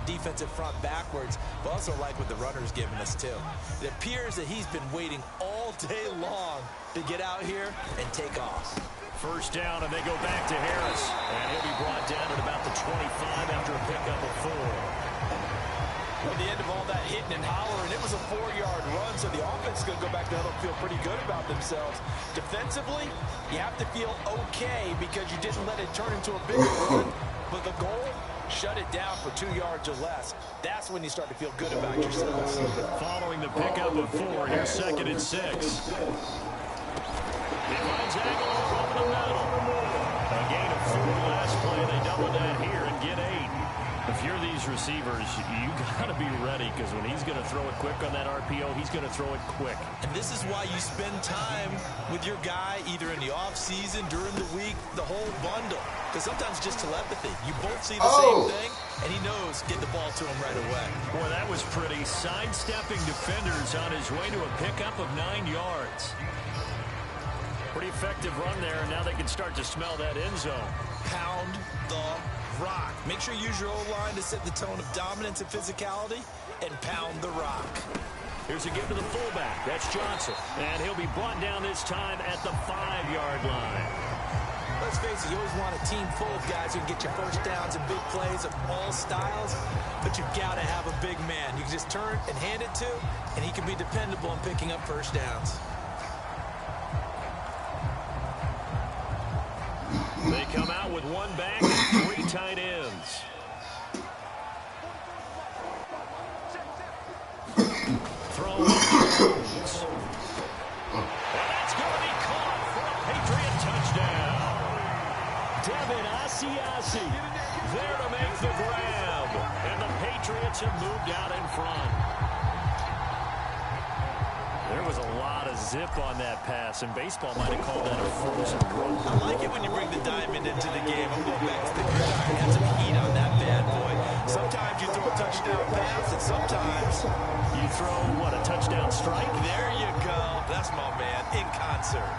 defensive front backwards, but also like what the runner's giving us too. It appears that he's been waiting all day long to get out here and take off. First down, and they go back to Harris. And he'll be brought down at about the 25 after a pickup of 4. At the end of all that hitting and hollering, it was a 4-yard run, so the offense is going to go back to huddle and feel pretty good about themselves. Defensively, you have to feel okay because you didn't let it turn into a bigger run, but the goal, shut it down for 2 yards or less. That's when you start to feel good about yourselves. Following the pickup of 4, here's 2nd and 6. He finds Aguilar over the middle. A gain of 4 last play. They double that here and get 8. If you're these receivers, you got to be ready because when he's going to throw it quick on that RPO, he's going to throw it quick. And this is why you spend time with your guy either in the offseason, during the week, the whole bundle. Because sometimes just telepathy. You both see the same thing, and he knows get the ball to him right away. Boy, that was pretty. Sidestepping defenders on his way to a pickup of 9 yards. Pretty effective run there, and now they can start to smell that end zone. Pound the rock. Make sure you use your O-line to set the tone of dominance and physicality, and pound the rock. Here's a give to the fullback. That's Johnson. And he'll be brought down this time at the 5-yard line. Let's face it, you always want a team full of guys who can get you first downs and big plays of all styles, but you've got to have a big man you can just turn and hand it to, and he can be dependable in picking up first downs. They come out with 1 back and 3 tight ends. Throw. And that's going to be caught for a Patriot touchdown. Devin Asiasi there to make the grab. And the Patriots have moved out in front. There was a lot of zip on that pass, and baseball might have called that a frozen rope. I like it when you bring the diamond into the game. I'm going back to the gridiron. Had some heat on that bad boy. Sometimes you throw a touchdown pass, and sometimes you throw, what, a touchdown strike? There you go. That's my man, in concert.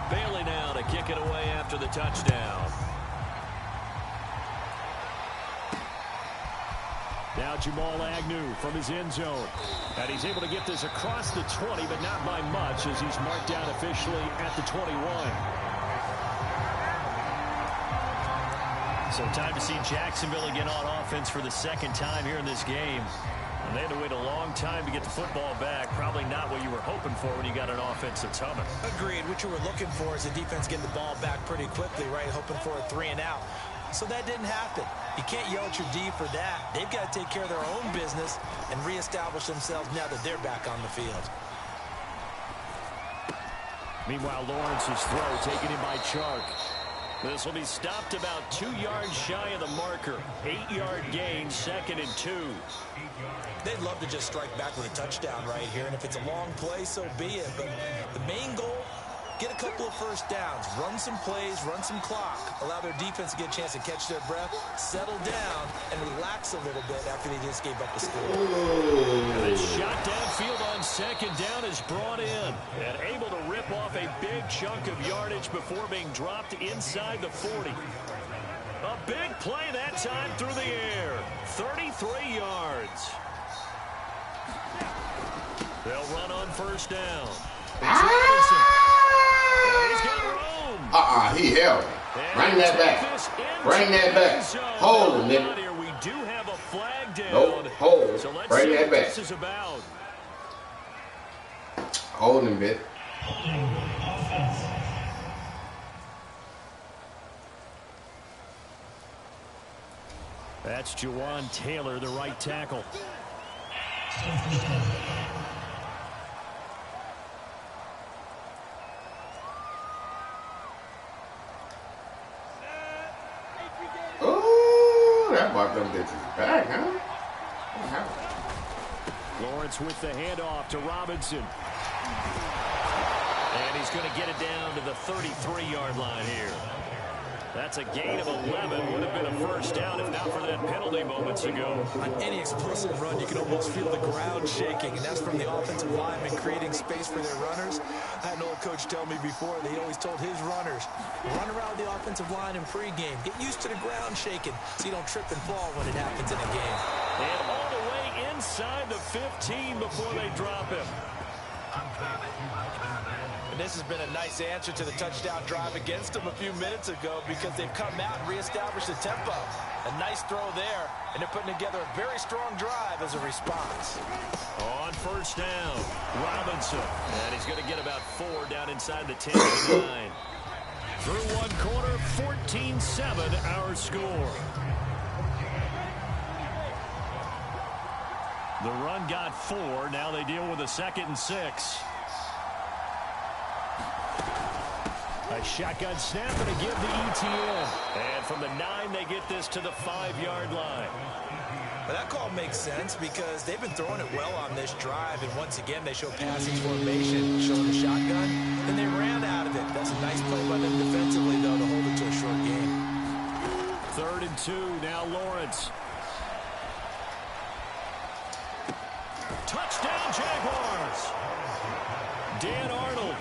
Bailey now to kick it away after the touchdown. Now Jamal Agnew from his end zone. And he's able to get this across the 20, but not by much as he's marked down officially at the 21. So time to see Jacksonville again on offense for the 2nd time here in this game. And they had to wait a long time to get the football back. Probably not what you were hoping for when you got an offense that's humming. Agreed. What you were looking for is the defense getting the ball back pretty quickly, right? Hoping for a 3 and out. So that didn't happen. You can't yell at your D for that. They've got to take care of their own business and reestablish themselves now that they're back on the field. Meanwhile, Lawrence's throw taken in by Chark. This will be stopped about 2 yards shy of the marker. 8-yard gain, 2nd and 2. They'd love to just strike back with a touchdown right here, and if it's a long play, so be it. But the main goal, get a couple of first downs, run some plays, run some clock, allow their defense to get a chance to catch their breath, settle down, and relax a little bit after they just gave up the score. And a shot downfield on 2nd down is brought in and able to rip off a big chunk of yardage before being dropped inside the 40. A big play that time through the air. 33 yards. They'll run on first down. He's got room. He held it. Bring that back. Bring that back. Hold him, nigga. We do have a flag down. Nope, hold. So let's Bring see that what back. this is about. Hold him, bitch. That's Jawan Taylor, the right tackle. Ooh, that brought them bitches back, huh? Lawrence with the handoff to Robinson. And he's going to get it down to the 33-yard line here. That's a gain of 11. Would have been a first down if not for that penalty moments ago. On any explosive run, you can almost feel the ground shaking, and that's from the offensive linemen creating space for their runners. I had an old coach tell me before, they always told his runners, run around the offensive line in pregame. Get used to the ground shaking so you don't trip and fall when it happens in a game. And all the way inside the 15 before they drop him. And this has been a nice answer to the touchdown drive against them a few minutes ago because they've come out and reestablished the tempo. A nice throw there, and they're putting together a very strong drive as a response. On first down, Robinson. And he's going to get about 4 down inside the 10-9. Through one quarter, 14-7 our score. The run got 4. Now they deal with a 2nd and 6. A shotgun snap and a give to ETN. And from the 9, they get this to the 5-yard line. But that call makes sense because they've been throwing it well on this drive. And once again, they show passing formation, showing the shotgun, and they ran out of it. That's a nice play by them defensively, though, to hold it to a short game. 3rd and 2, now Lawrence. Touchdown, Jaguars! Dan Arnold,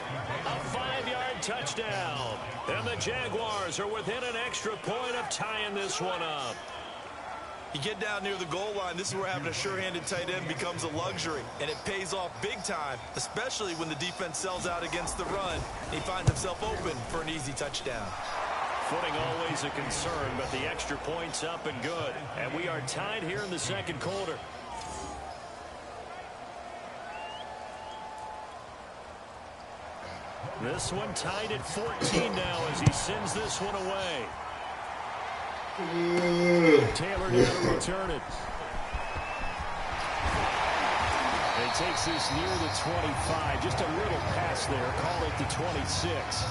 a 5-yard touchdown. And the Jaguars are within an extra point of tying this one up. You get down near the goal line, this is where having a sure-handed tight end becomes a luxury, and it pays off big time, especially when the defense sells out against the run. He finds himself open for an easy touchdown. Footing always a concern, but the extra point's up and good. And we are tied here in the 2nd quarter. This one tied at 14 now as he sends this one away. Taylor down to return it. He takes this near the 25. Just a little pass there. Call it the 26.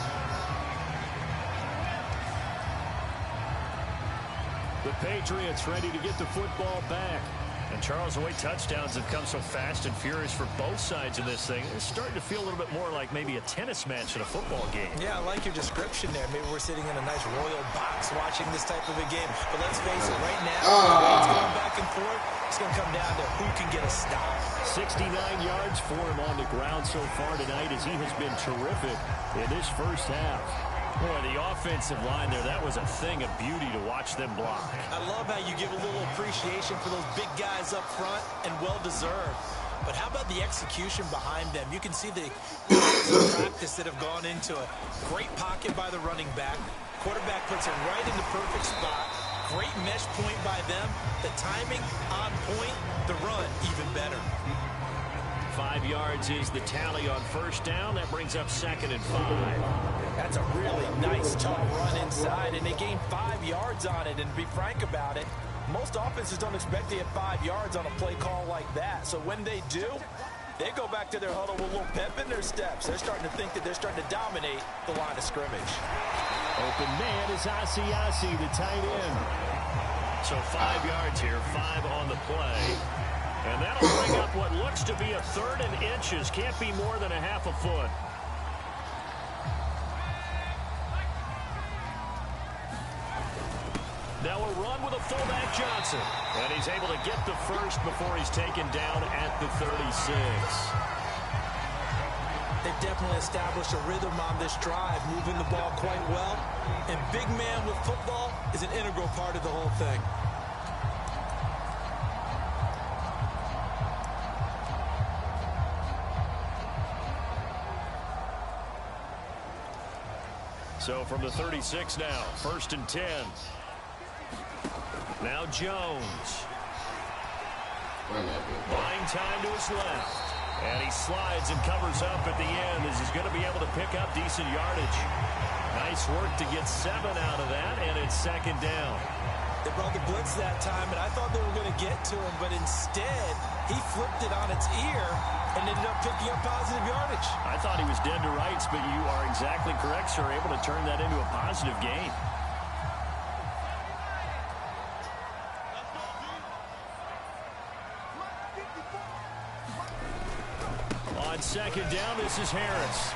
The Patriots ready to get the football back. And Charles, the way touchdowns have come so fast and furious for both sides of this thing, it's starting to feel a little bit more like maybe a tennis match in a football game. Yeah, I like your description there. Maybe we're sitting in a nice royal box watching this type of a game. But let's face it, right now, it's going back and forth. It's going to come down to who can get a stop. 69 yards for him on the ground so far tonight as he has been terrific in this first half. Boy, the offensive line there, that was a thing of beauty to watch them block. I love how you give a little appreciation for those big guys up front, and well-deserved. But how about the execution behind them? You can see the years of practice that have gone into it. Great pocket by the running back. Quarterback puts it right in the perfect spot. Great mesh point by them. The timing on point. The run even better. 5 yards is the tally on first down. That brings up 2nd and 5. That's a really nice, tough run inside, and they gained 5 yards on it. And to be frank about it, most offenses don't expect to get 5 yards on a play call like that. So when they do, they go back to their huddle with a little pep in their steps. They're starting to think that they're starting to dominate the line of scrimmage. Open man is Asiasi, the tight end. So 5 yards here, 5 on the play. And that'll bring up what looks to be a 3rd and inches. Can't be more than a half a foot. Now a run with a fullback Johnson. And he's able to get the first before he's taken down at the 36. They've definitely established a rhythm on this drive, moving the ball quite well. And big man with football is an integral part of the whole thing. So from the 36 now, 1st and 10. Now Jones. Buying time to his left. And he slides and covers up at the end as he's going to be able to pick up decent yardage. Nice work to get 7 out of that, and it's 2nd down. They brought the blitz that time, and I thought they were going to get to him, but instead, he flipped it on its ear and ended up picking up positive yardage. I thought he was dead to rights, but you are exactly correct, sir, able to turn that into a positive gain. On 2nd down, this is Harris.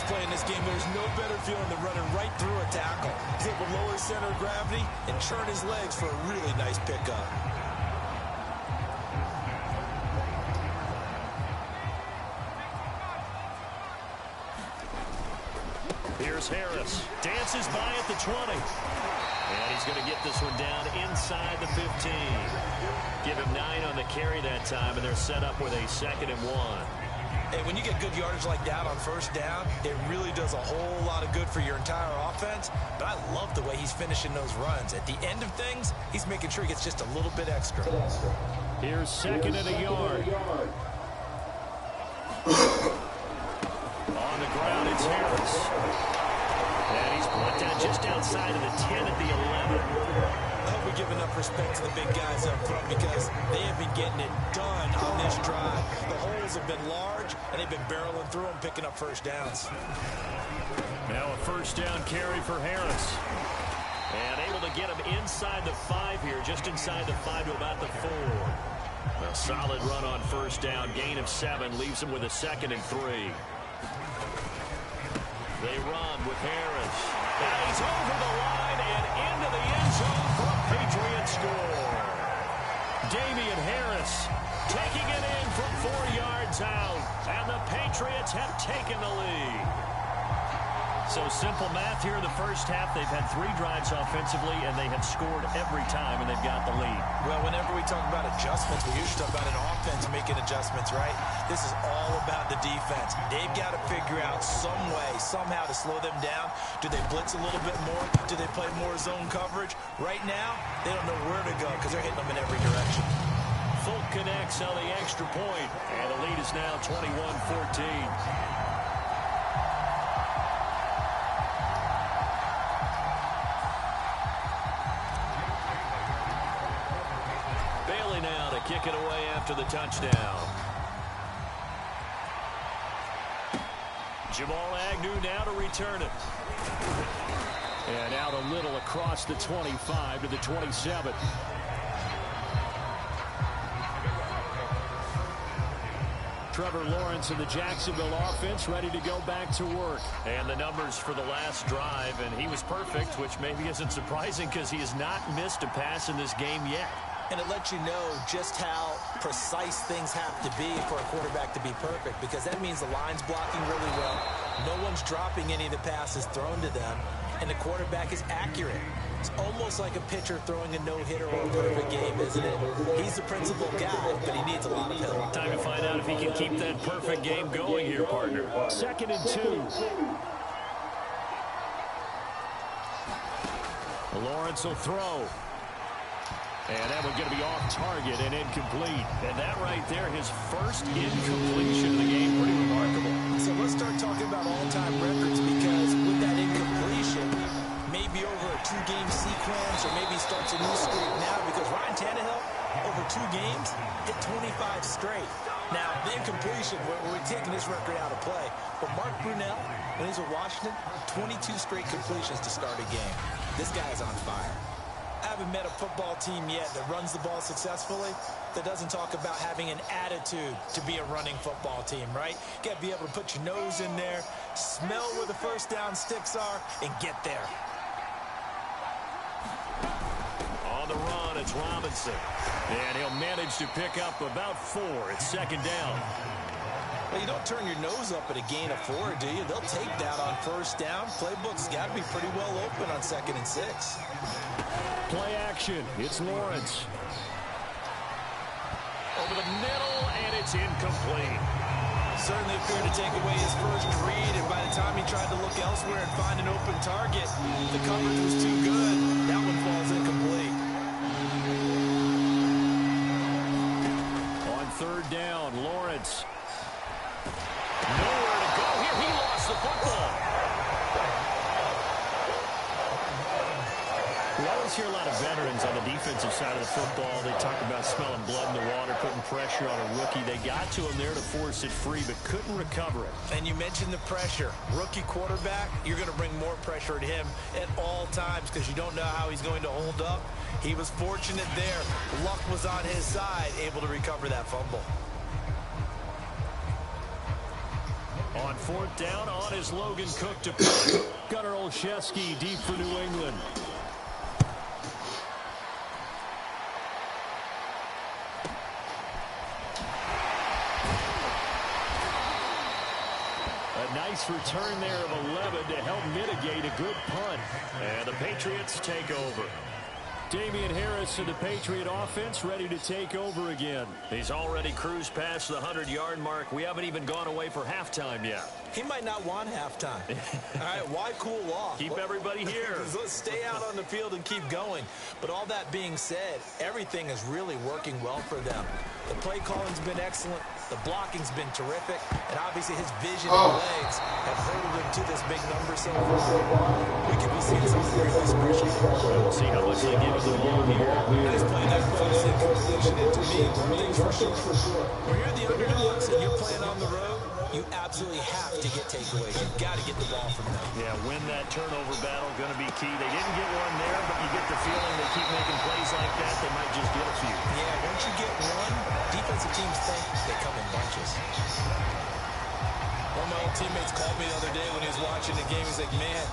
playing this game, there's no better feeling than running right through a tackle. He's able to lower his center of gravity and churn his legs for a really nice pickup. Here's Harris. Dances by at the 20. And he's going to get this one down inside the 15. Give him 9 on the carry that time, and they're set up with a 2nd and 1. And when you get good yardage like that on first down, it really does a whole lot of good for your entire offense. But I love the way he's finishing those runs. At the end of things, he's making sure he gets just a little bit extra. Here's 2nd and a yard. On the ground, it's Harris. And he's brought down just outside of the 10 at the 11. I hope we give enough respect to the big guys up front because they have been getting it done on this drive. The holes have been large, and they've been barreling through them, picking up first downs. Now a first down carry for Harris. And able to get him inside the 5 here, just inside the 5 to about the 4. A solid run on first down, gain of 7, leaves him with a 2nd and 3. They run with Harris. And he's over the line and into the end zone for a Patriot score. Damian Harris taking it in from 4 yards out. And the Patriots have taken the lead. So simple math here in the first half. They've had 3 drives offensively, and they have scored every time, and they've got the lead. Well, whenever we talk about adjustments, we usually talk about an offense making adjustments, right? This is all about the defense. They've got to figure out some way, somehow to slow them down. Do they blitz a little bit more? Do they play more zone coverage? Right now, they don't know where to go because they're hitting them in every direction. Folk connects on the extra point, and the lead is now 21-14. Now to kick it away after the touchdown. Jamal Agnew now to return it. And out a little across the 25 to the 27. Trevor Lawrence and the Jacksonville offense ready to go back to work. And the numbers for the last drive, and he was perfect, which maybe isn't surprising because he has not missed a pass in this game yet. And it lets you know just how precise things have to be for a quarterback to be perfect, because that means the line's blocking really well. No one's dropping any of the passes thrown to them, and the quarterback is accurate. It's almost like a pitcher throwing a no-hitter or a perfect game, isn't it? He's the principal guy, but he needs a lot of help. Time to find out if he can keep that perfect game going here, partner. 2nd and 2. Lawrence will throw. And that one's going to be off target and incomplete. And that right there, his first incompletion of the game, pretty remarkable. So let's start talking about all-time records, because with that incompletion, maybe over a 2-game sequence, or maybe starts a new streak now, because Ryan Tannehill, over 2 games, hit 25 straight. Now, the incompletion, we're taking this record out of play. But Mark Brunell, when he's with Washington, 22 straight completions to start a game. This guy's on fire. I haven't met a football team yet that runs the ball successfully that doesn't talk about having an attitude to be a running football team, right? You got to be able to put your nose in there, smell where the first down sticks are, and get there. On the run, it's Robinson. And he'll manage to pick up about 4. It's 2nd down. Well, you don't turn your nose up at a gain of 4, do you? They'll take that on first down. Playbook's got to be pretty well open on 2nd and 6. Play action. It's Lawrence. Over the middle, and it's incomplete. Certainly appeared to take away his first read, and by the time he tried to look elsewhere and find an open target, the coverage was too good. That one falls incomplete. On 3rd down, Lawrence. Nowhere to go here. He lost the football. We always hear a lot of veterans on the defensive side of the football. They talk about smelling blood in the water, putting pressure on a rookie. They got to him there to force it free, but couldn't recover it. And you mentioned the pressure. Rookie quarterback, you're going to bring more pressure at him at all times because you don't know how he's going to hold up. He was fortunate there. Luck was on his side, able to recover that fumble. On 4th down, on is Logan Cook to punt. Gunnar Olszewski deep for New England. A nice return there of 11 to help mitigate a good punt. And the Patriots take over. Damian Harris and the Patriot offense ready to take over again. He's already cruised past the 100-yard mark. We haven't even gone away for halftime yet. He might not want halftime. All right, why cool off? Keep everybody here. Let's stay out on the field and keep going. But all that being said, everything is really working well for them. The play calling's been excellent. The blocking's been terrific. And obviously his vision and legs have hurdled him to this big number so far. We could be seeing something really special. We'll see how much they give us the ball here. Nice play there, first incompletion. And to me, one thing's for sure. When you're the underdogs and you're playing on the road, you absolutely have to get takeaways. You've got to get the ball from them. Yeah, win that turnover battle, going to be key. They didn't get one there, but you get the feeling they keep making plays like that, they might just get a few. Yeah, once you get one, defensive teams think they come in bunches. One of my old teammates called me the other day when he was watching the game. He's like, man,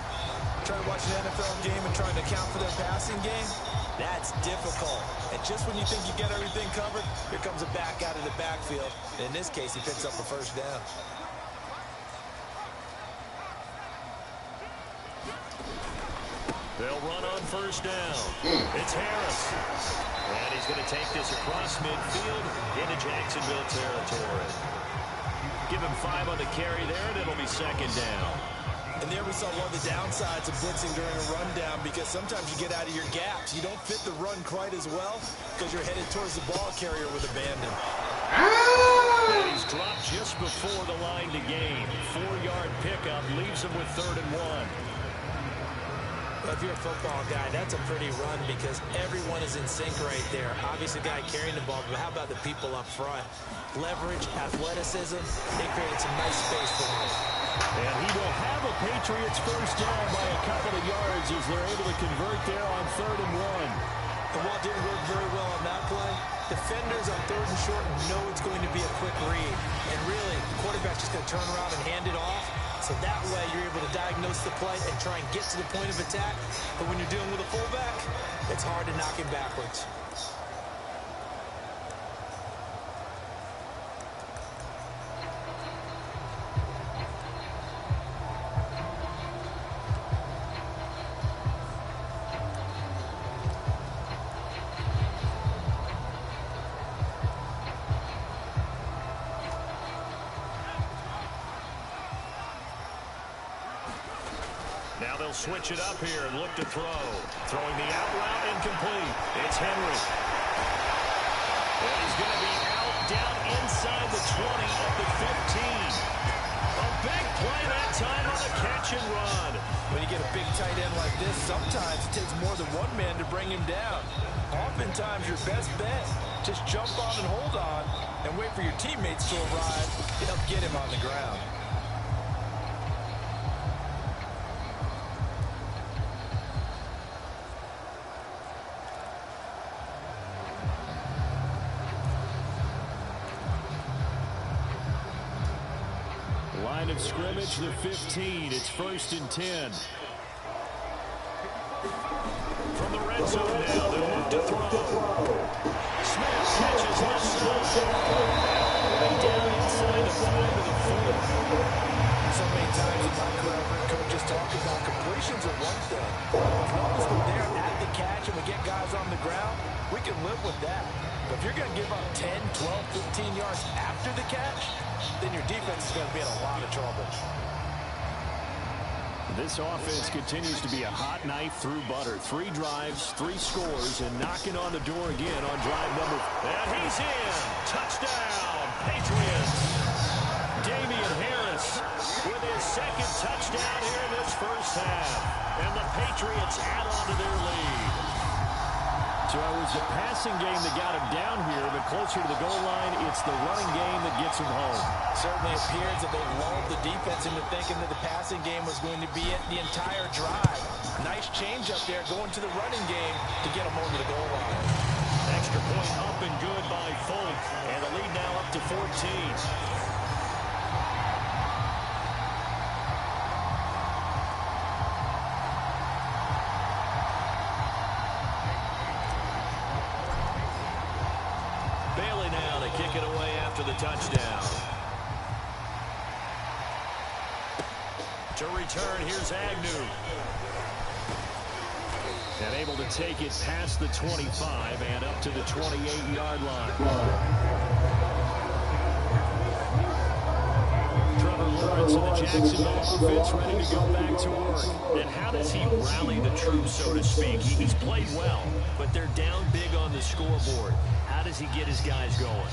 trying to watch an NFL game and trying to account for their passing game, that's difficult. And just when you think you get everything covered, here comes a back out of the backfield. And in this case, he picks up a first down. They'll run on first down. It's Harris. And he's going to take this across midfield into Jacksonville territory. Give him 5 on the carry there, and it'll be second down. And there we saw one of the downsides of blitzing during a rundown, because sometimes you get out of your gaps. You don't fit the run quite as well because you're headed towards the ball carrier with abandon. And he's dropped just before the line to gain. 4-yard pickup leaves him with 3rd and 1. If you're a football guy, that's a pretty run because everyone is in sync right there. Obviously, the guy carrying the ball, but how about the people up front? Leverage, athleticism, they created some nice space for him. And he will have a Patriots first down by a couple of yards as they're able to convert there on 3rd and 1. And while it didn't work very well on that play, defenders on 3rd and short know it's going to be a quick read. And really, the quarterback's just going to turn around and hand it off. So that way you're able to diagnose the play and try and get to the point of attack. But when you're dealing with a fullback, it's hard to knock him backwards. Now they'll switch it up here and look to throw. Throwing the out route incomplete. It's Henry. And he's going to be out down inside the 20 at the 15. A big play that time on the catch and run. When you get a big tight end like this, sometimes it takes more than one man to bring him down. Oftentimes your best bet, just jump on and hold on and wait for your teammates to arrive to help get him on the ground. Line of scrimmage, the 15. It's 1st and 10. From the red zone now, they'll look to throw. Smith catches left side. And down inside the 5 of the 4. So many times in my career, coaches talk about completions are one thing. As long as we're there at the catch and we get guys on the ground, we can live with that. But if you're going to give up 10, 12, 15 yards after the catch, then your defense is going to be in a lot of trouble. This offense continues to be a hot knife through butter. 3 drives, 3 scores, and knocking on the door again on drive number. And he's in. Touchdown, Patriots. Damian Harris with his 2nd touchdown here in this first half. And the Patriots add on to their lead. So it was the passing game that got him down here, but closer to the goal line, it's the running game that gets him home. Certainly appears that they lulled the defense into thinking that the passing game was going to be it the entire drive. Nice change up there going to the running game to get him over the goal line. Extra point up and good by Folk, and the lead now up to 14. for the touchdown. To return, here's Agnew. And able to take it past the 25 and up to the 28-yard line. Lawrence and the Jacksonville offense ready to go back to work. And how does he rally the troops, so to speak? He's played well, but they're down big on the scoreboard. How does he get his guys going?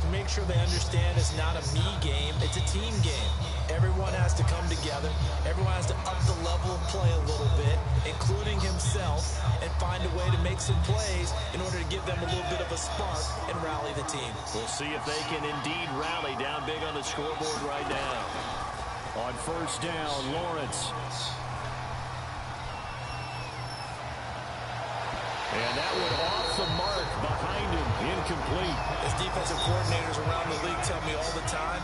To make sure they understand it's not a me game, it's a team game. Everyone has to come together. Everyone has to up the level of play a little bit, including himself, and find a way to make some plays in order to give them a little bit of a spark and rally the team. We'll see if they can indeed rally down big on the scoreboard right now. On first down, Lawrence. And that one off the mark behind him, incomplete. As defensive coordinators around the league tell me all the time,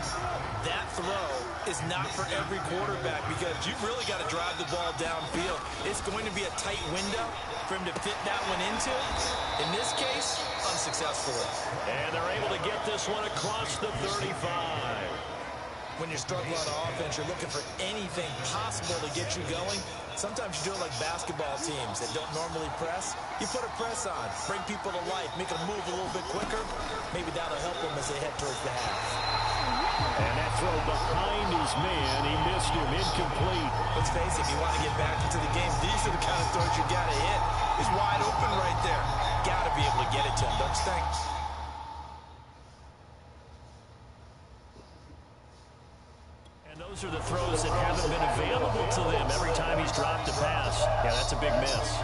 that throw is not for every quarterback because you've really got to drive the ball downfield. It's going to be a tight window for him to fit that one into. In this case, unsuccessfully. And they're able to get this one across the 35. When you're struggling on offense, you're looking for anything possible to get you going. Sometimes you do it like basketball teams that don't normally press. You put a press on, bring people to life, make them move a little bit quicker. Maybe that'll help them as they head towards the half. And that throw behind his man, he missed him, incomplete. Let's face it, if you want to get back into the game, these are the kind of throws you got to hit. He's wide open right there. Got to be able to get it to him, don't you think? And those are the throws that haven't been available to them every time he's dropped a pass. Yeah, that's a big miss.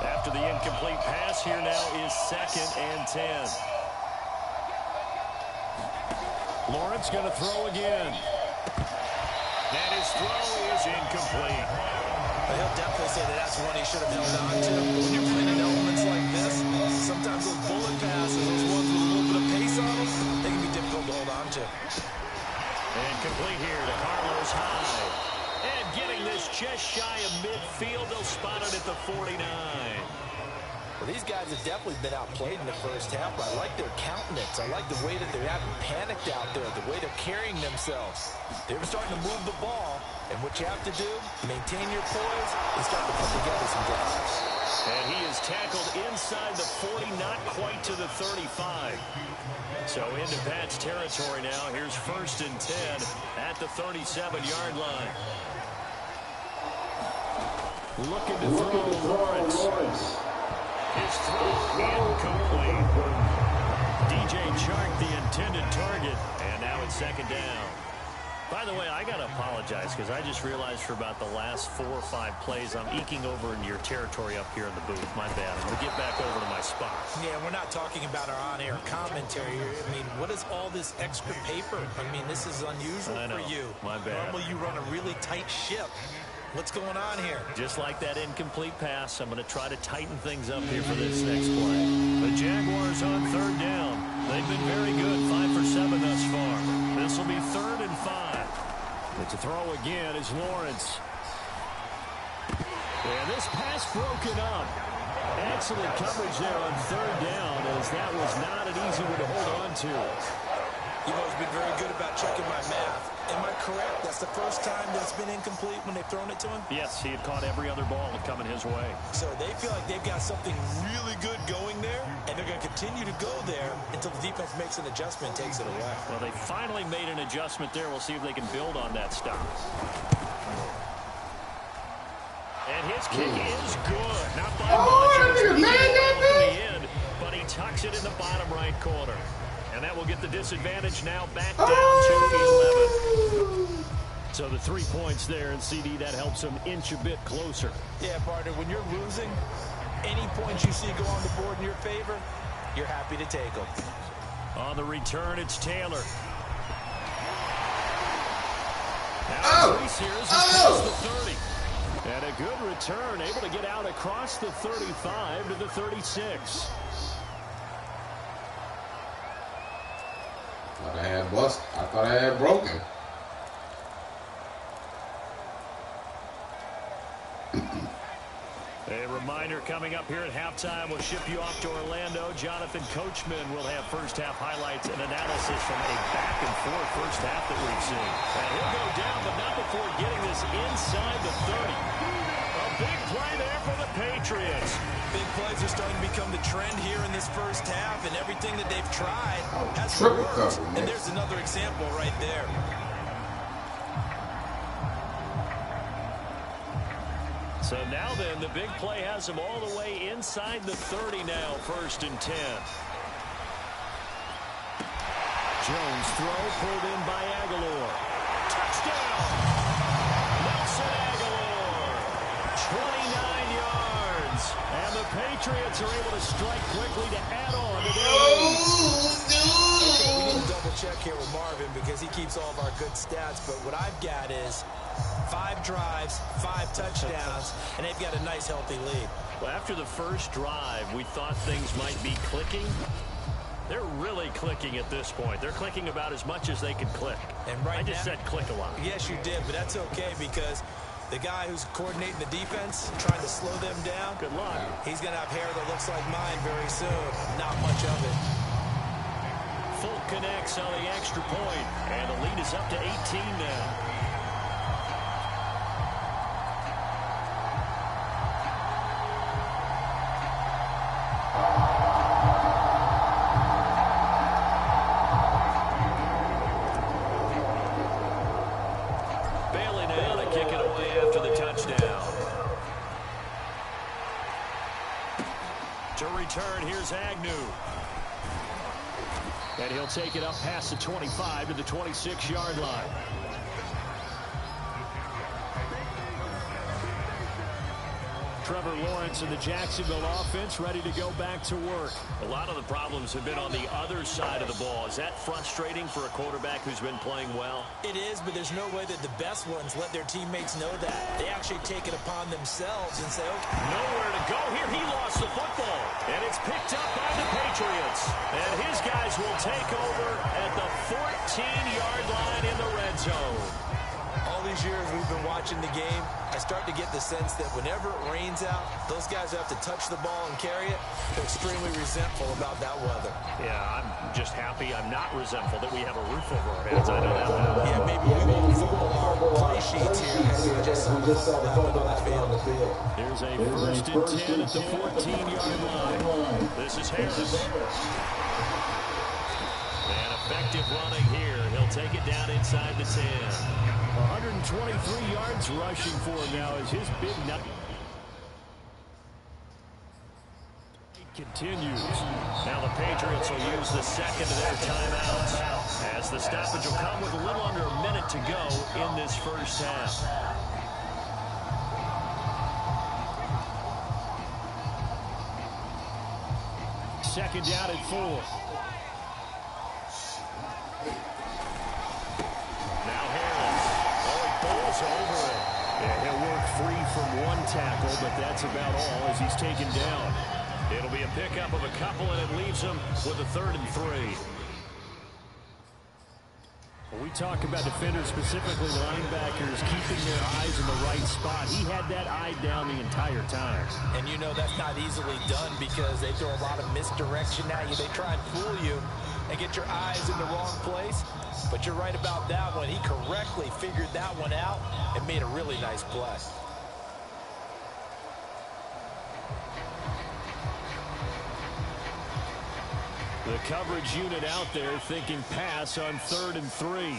After the incomplete pass, here now is 2nd and 10. Lawrence going to throw again. And his throw is incomplete. But he'll definitely say that that's one he should have held on to. When you're playing in elements like this, sometimes those bullet passes, those ones with a little bit of pace on them, they can be difficult to hold on to. And complete here to Carlos Hyde. And getting this just shy of midfield, they'll spot it at the 49. Well, these guys have definitely been outplayed in the first half, but I like their countenance. I like the way that they haven't panicked out there, the way they're carrying themselves. They're starting to move the ball, and what you have to do, maintain your poise and start to put together some drives. And he is tackled inside the 40, not quite to the 35. So into Pat's territory now. Here's 1st and 10 at the 37-yard line. Looking to throw Lawrence. His throw incomplete. DJ Chark, the intended target, and now it's 2nd down. By the way, I got to apologize because I just realized for about the last 4 or 5 plays, I'm eking over into your territory up here in the booth. My bad. I'm going to get back over to my spot. Yeah, we're not talking about our on-air commentary here. I mean, what is all this extra paper? I mean, this is unusual for you. My bad. Normally you run a really tight ship. What's going on here? Just like that incomplete pass, I'm going to try to tighten things up here for this next play. The Jaguars on 3rd down. They've been very good, 5 for 7 thus far. This will be 3rd and 5. And to throw again is Lawrence. And this pass broken up. Excellent coverage there on 3rd down, as that was not an easy one to hold on to. You've always been very good about checking my math. Am I correct? That's the first time that it's been incomplete when they've thrown it to him? Yes, he had caught every other ball coming his way. So they feel like they've got something really good going there, and they're going to continue to go there until the defense makes an adjustment and takes it away. Well, they finally made an adjustment there. We'll see if they can build on that stop. And his kick is good. Not by much. It was the end, but he tucks it in the bottom right corner. And that will get the disadvantage now back down to 11. So the 3 points there, and CD, that helps him inch a bit closer. Yeah, partner, when you're losing, any points you see go on the board in your favor, you're happy to take them. On the return, it's Taylor. Now Reese here is across the 30. And a good return, able to get out across the 35 to the 36. I thought I had broken. A reminder coming up here at halftime, we'll ship you off to Orlando. Jonathan Coachman will have first-half highlights and analysis from a back-and-forth first half that we've seen. And he'll go down, but not before getting this inside the 30. A big play there for the Patriots. Big plays are starting to become the trend here in this first half, and everything that they've tried has Triple worked. cover, And there's another example right there. So now then, the big play has him all the way inside the 30 now, 1st and 10. Jones throw pulled in by Aguilar. Touchdown! Nelson Aguilar! 29 yards. And the Patriots are able to strike quickly to add on to their lead. We need to double check here with Marvin because he keeps all of our good stats, but what I've got is 5 drives, 5 touchdowns, and they've got a nice, healthy lead. Well, after the first drive, we thought things might be clicking. They're really clicking at this point. They're clicking about as much as they can click. And right I just now, said click a lot. Yes, you did, but that's okay because the guy who's coordinating the defense, trying to slow them down, good luck. He's going to have hair that looks like mine very soon. Not much of it. Full connects on the extra point, and the lead is up to 18 now. Here's Agnew. And he'll take it up past the 25 to the 26-yard line. Trevor Lawrence and the Jacksonville offense ready to go back to work. A lot of the problems have been on the other side of the ball. Is that frustrating for a quarterback who's been playing well? It is, but there's no way that the best ones let their teammates know that. They actually take it upon themselves and say, okay. Nowhere to go here. He lost the football. And it's picked up by the Patriots. And his guys will take over at the 14-yard line in the red zone. All these years we've been watching the game, I start to get the sense that whenever it rains out, those guys who have to touch the ball and carry it, they're extremely resentful about that weather. Yeah, I'm just happy I'm not resentful that we have a roof over our heads. I know that now. Yeah, maybe we won't football our play sheets here as we just saw the football happen on the field. There's a 1st and 10 at the 14-yard line. This is Harris. And effective running here. He'll take it down inside the 10. 123 yards rushing for him now as his big nut continues. Now the Patriots will use the second of their timeouts as the stoppage will come with a little under a minute to go in this first half. Second down and 4. Over it. And he'll work free from one tackle, but that's about all as he's taken down. It'll be a pickup of a couple, and it leaves him with a 3rd and 3. When we talk about defenders, specifically linebackers, keeping their eyes in the right spot, he had that eye down the entire time. And you know that's not easily done because they throw a lot of misdirection at you. They try and fool you and get your eyes in the wrong place. But you're right about that one. He correctly figured that one out and made a really nice play. The coverage unit out there thinking pass on 3rd and 3.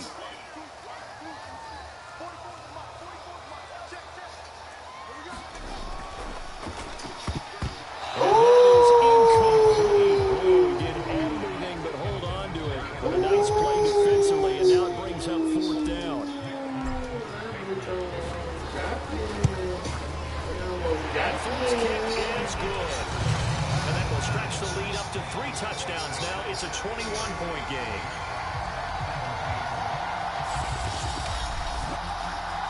Touchdowns now. It's a 21-point game.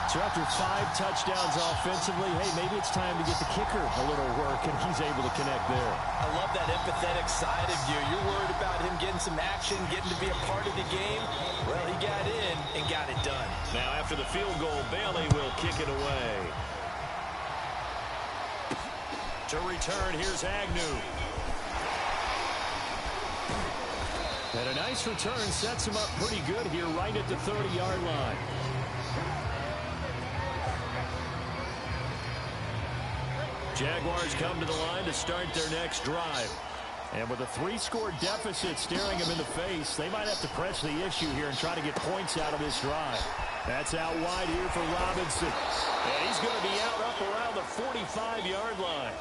So after 5 touchdowns offensively, hey, maybe it's time to get the kicker a little work, and he's able to connect there. I love that empathetic side of you. You're worried about him getting some action, getting to be a part of the game. Well, he got in and got it done. Now after the field goal, Bailey will kick it away. To return, here's Agnew. And a nice return sets him up pretty good here right at the 30-yard line. Jaguars come to the line to start their next drive. And with a 3-score deficit staring them in the face, they might have to press the issue here and try to get points out of this drive. That's out wide here for Robinson. And he's going to be out up around the 45-yard line.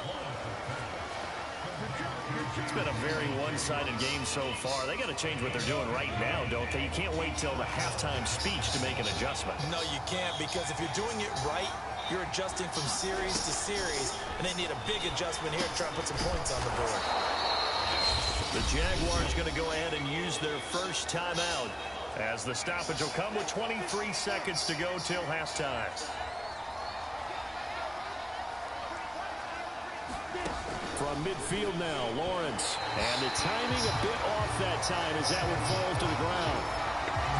It's been a very one-sided game so far. They got to change what they're doing right now, don't they? You can't wait till the halftime speech to make an adjustment. No, you can't, because if you're doing it right, you're adjusting from series to series, and they need a big adjustment here to try and put some points on the board. The Jaguars going to go ahead and use their first timeout, as the stoppage will come with 23 seconds to go till halftime. From midfield now, Lawrence. And the timing a bit off that time as that one falls to the ground.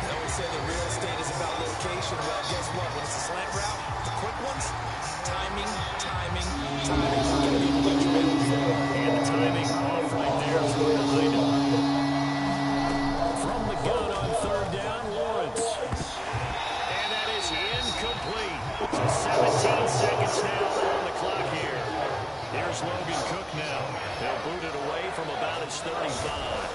They always say that real estate is about location. Well, guess what? When it's a slant route, the quick ones, timing. And the timing off right there is going behind him. From the gun on third down, Lawrence. And that is incomplete. So 17 seconds now on the clock here. Here's Logan Cook now. They'll boot it away from about his 35.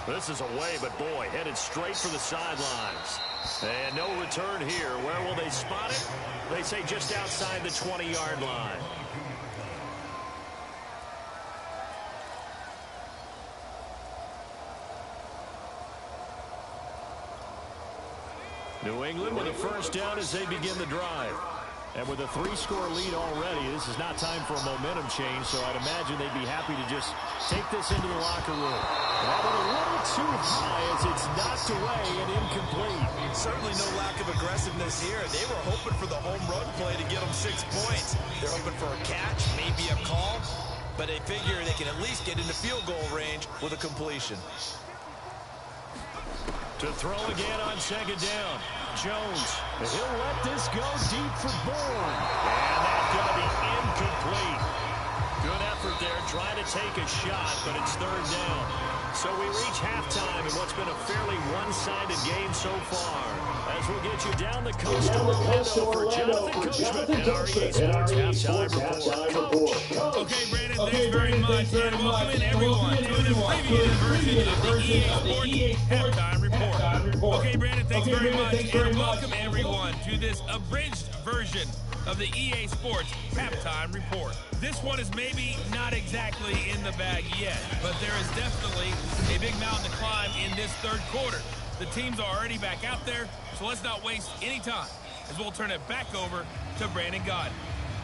This is away, but boy, headed straight for the sidelines. And no return here. Where will they spot it? They say just outside the 20-yard line. New England with a first down as they begin the drive. And with a 3-score lead already, this is not time for a momentum change, so I'd imagine they'd be happy to just take this into the locker room. That one a little too high as it's knocked away and incomplete. Certainly no lack of aggressiveness here. They were hoping for the home run play to get them 6 points. They're hoping for a catch, maybe a call, but they figure they can at least get into field goal range with a completion. To throw again on second down. Jones. He'll let this go deep for Bourne. And that's going to be incomplete. Good effort there, trying to take a shot, but it's third down. So we reach halftime in what's been a fairly one-sided game so far. As we'll get you down the coast to Orlando for Jonathan Coachman and our EA Sports Halftime Report. Okay, Brandon, thanks very much. And welcome in everyone to an abbreviated version of the EA Sports Halftime Report. Okay, Brandon, thanks very much. And welcome everyone to this abridged version of the EA Sports Halftime Report. This one is maybe not exactly in the bag yet, but there is definitely a big mountain to climb in this third quarter. The teams are already back out there, so let's not waste any time as we'll turn it back over to Brandon Gaudin.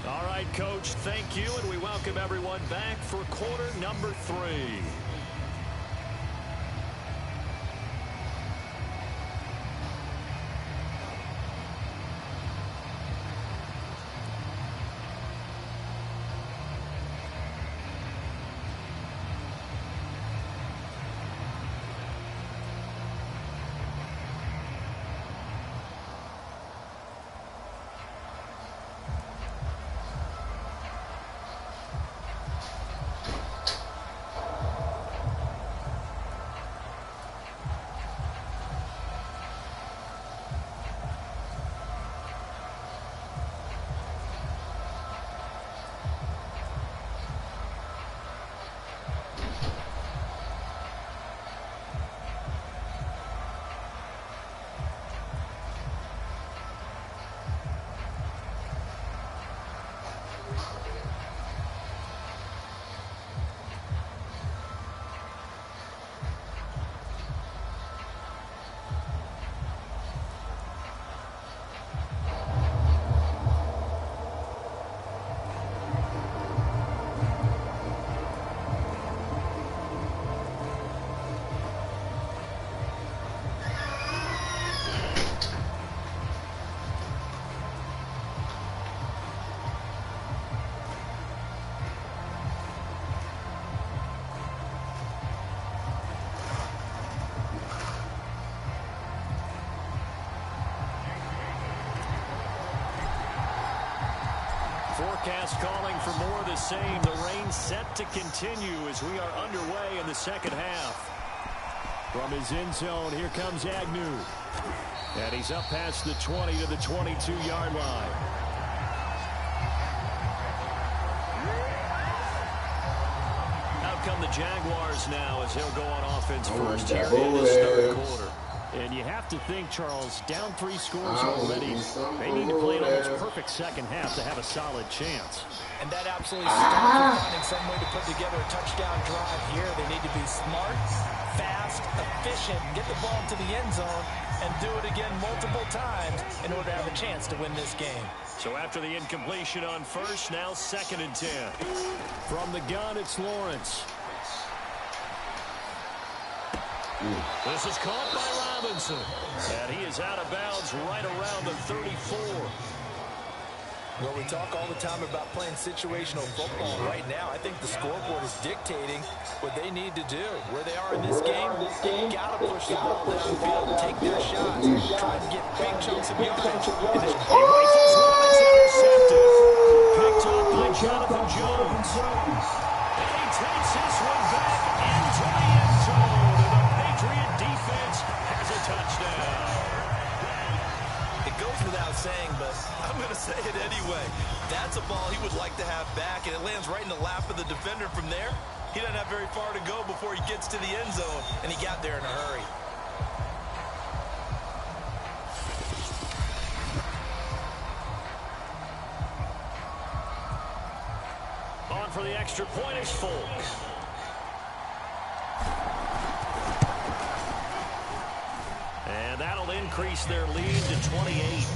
All right, Coach, thank you, and we welcome everyone back for quarter number 3. forecast calling for more of the same. The rain set to continue as we are underway in the second half. From his end zone, here comes Agnew. And he's up past the 20 to the 22-yard line. Out come the Jaguars now as he'll go on offense first here in this third quarter. And you have to think, Charles, down 3 scores already. They need to play an almost perfect second half to have a solid chance. And that absolutely starts with finding some way to put together a touchdown drive here. They need to be smart, fast, efficient, get the ball to the end zone, and do it again multiple times in order to have a chance to win this game. So after the incompletion on first, now 2nd and 10. From the gun, it's Lawrence. This is caught by Robinson. And he is out of bounds right around the 34. Well, we talk all the time about playing situational football. Right now, I think the scoreboard is dictating what they need to do. Where they are in this game, got to push the ball downfield and take their shots. Try and get big chunks of yardage. He rifles one, it's intercepted. Picked up by Jonathan Jones. And he takes this one back into the end zone. Patriot defense has a touchdown. It goes without saying, but I'm going to say it anyway. That's a ball he would like to have back, and it lands right in the lap of the defender from there. He doesn't have very far to go before he gets to the end zone, and he got there in a hurry. On for the extra point is Folk. And that'll increase their lead to 28.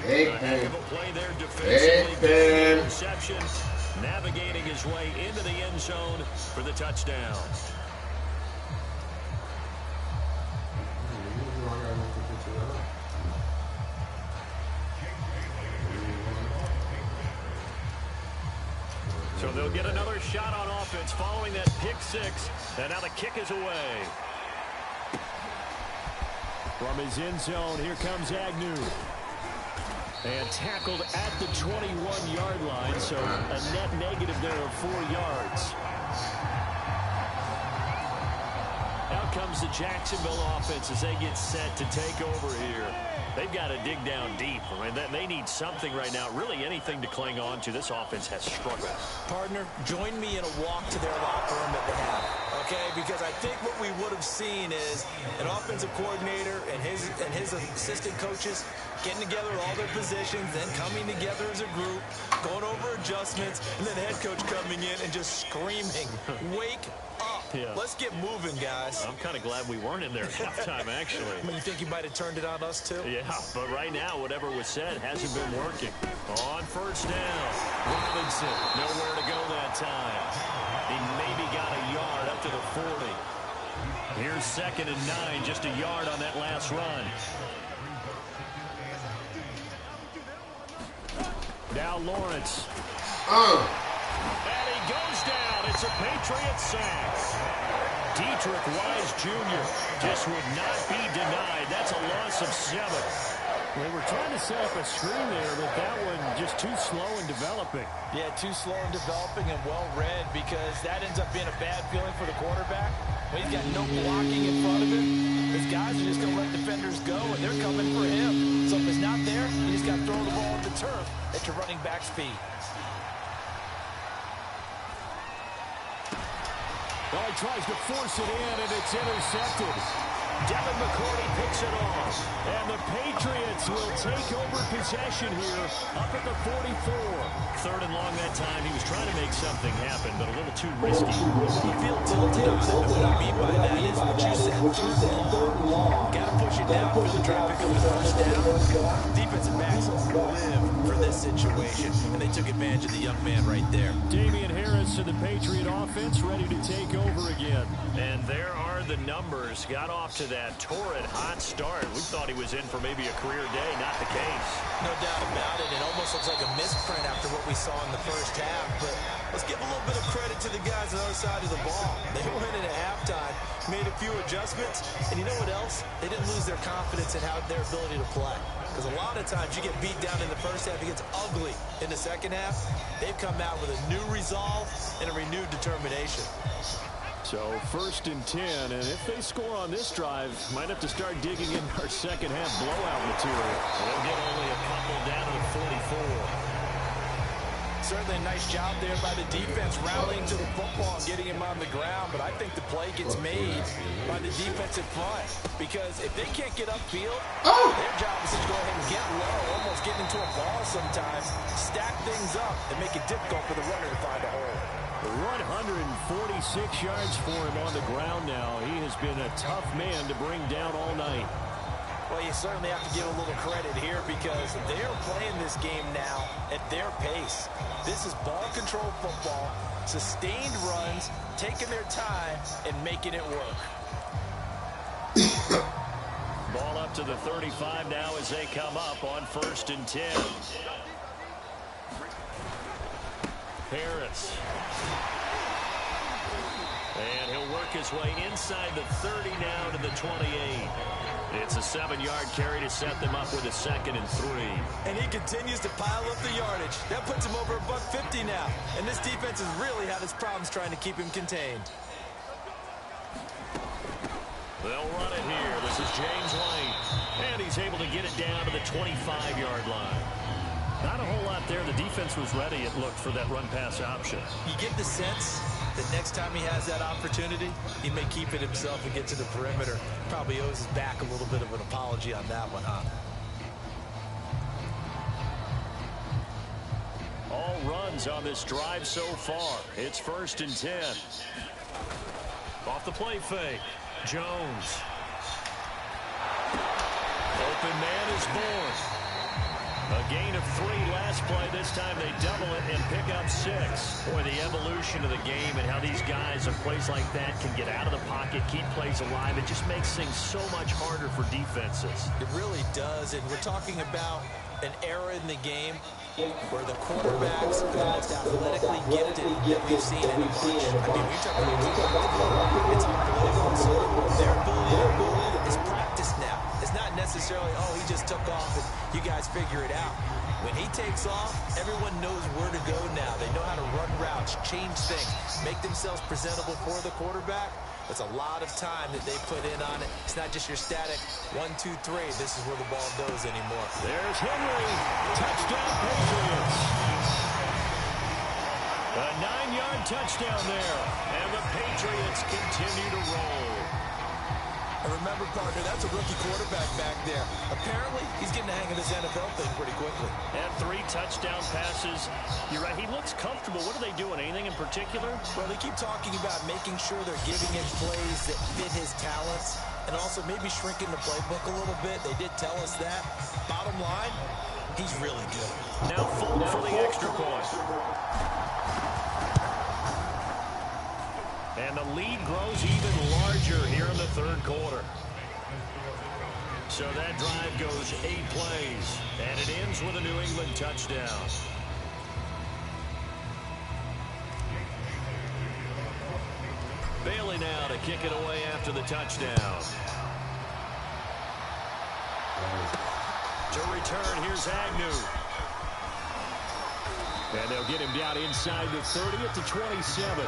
Big A heck of a play there defensively. Interception, navigating his way into the end zone for the touchdown. So they'll get another shot on offense following that pick 6. And now the kick is away. From his end zone, here comes Agnew. And tackled at the 21-yard line, so a net negative there of 4 yards. Out comes the Jacksonville offense as they get set to take over here. They've got to dig down deep. I mean, they need something right now, really anything to cling on to. This offense has struggled. Partner, join me in a walk to their locker room that they have, okay? Because I think what we would have seen is an offensive coordinator and his assistant coaches getting together all their positions, then coming together as a group, going over adjustments, and then the head coach coming in and just screaming, wake up. Yeah. Let's get moving, guys. I'm kind of glad we weren't in there at halftime, actually. I mean, you think you might have turned it on us, too? Yeah, but right now, whatever was said hasn't been working. On first down, Robinson, nowhere to go that time. He maybe got a yard up to the 40. Here's 2nd and 9, just a yard on that last run. Now Lawrence. And he goes down. It's a Patriot sack. Dietrich Wise Jr. just would not be denied. That's a loss of 7. They were trying to set up a screen there, but that one just too slow in developing. Yeah, too slow in developing and well-read, because that ends up being a bad feeling for the quarterback. When he's got no blocking in front of him, his guys are just going to let defenders go, and they're coming for him. So if it's not there, you just got to throw the ball at the turf at your running back speed. Well, he tries to force it in, and it's intercepted. Devin McCourty picks it off. And the Patriots will take over possession here up at the 44. 3rd and long that time. He was trying to make something happen, but a little too risky. You feel tilted on it, and what I mean by that is what you said, 3rd and long. Got to push it down for the traffic of the first down. Defensive backs live for this situation, and they took advantage of the young man right there. Damian Harris and the Patriot offense ready to take over again. And there are the numbers, got off to that torrid hot start. We thought he was in for maybe a career day. Not the case. No doubt about it. It almost looks like a misprint after what we saw in the first half. But let's give a little bit of credit to the guys on the other side of the ball. They went in at halftime, made a few adjustments, and you know what else? They didn't lose their confidence in their ability to play. Because a lot of times you get beat down in the first half, it gets ugly in the second half. They've come out with a new resolve and a renewed determination. So 1st and 10, and if they score on this drive, might have to start digging in our second half blowout material. They'll get only a couple down to the 44. Certainly a nice job there by the defense rallying to the football and getting him on the ground, but I think the play gets made by the defensive front because if they can't get upfield, their job is to go ahead and get low, almost get into a ball sometimes, stack things up, and make it difficult for the runner to find a hole. 146 yards for him on the ground now. He has been a tough man to bring down all night. Well, you certainly have to give a little credit here because they're playing this game now at their pace. This is ball control football, sustained runs, taking their time, and making it work. Ball up to the 35 now as they come up on 1st and 10. Harris. And he'll work his way inside the 30 now to the 28. It's a 7-yard carry to set them up with a 2nd and 3. And he continues to pile up the yardage. That puts him over $150 now. And this defense has really had its problems trying to keep him contained. They'll run it here. This is James White. And he's able to get it down to the 25-yard line. Not a whole lot there. The defense was ready, it looked, for that run-pass option. You get the sense that next time he has that opportunity, he may keep it himself and get to the perimeter. Probably owes his back a little bit of an apology on that one, huh? All runs on this drive so far. It's 1st and 10. Off the play fake. Jones. Open man is born. A gain of 3 last play. This time they double it and pick up 6. Boy, the evolution of the game and how these guys in plays like that can get out of the pocket, keep plays alive. It just makes things so much harder for defenses. It really does, and we're talking about an era in the game where the quarterbacks are the most athletically gifted that we've seen in a bunch. I mean, we talk about it's unbelievable. So their ability to move is practiced now. It's not necessarily, oh, he just took off and you guys figure it out. When he takes off, everyone knows where to go now. They know how to run routes, change things, make themselves presentable for the quarterback. It's a lot of time that they put in on it. It's not just your static 1, 2, 3. This is where the ball goes anymore. There's Henry. Touchdown, Patriots. A 9-yard touchdown there. And the Patriots continue to roll. And remember, partner, that's a rookie quarterback back there. Apparently, he's getting the hang of this NFL thing pretty quickly. And 3 touchdown passes. You're right, he looks comfortable. What are they doing? Anything in particular? Well, they keep talking about making sure they're giving him plays that fit his talents and also maybe shrinking the playbook a little bit. They did tell us that. Bottom line, he's really good. Now Fulton for the extra point. And the lead grows even larger here in the 3rd quarter. So that drive goes 8 plays, and it ends with a New England touchdown. Bailey now to kick it away after the touchdown. To return, here's Agnew. And they'll get him down inside the 30 at the 27.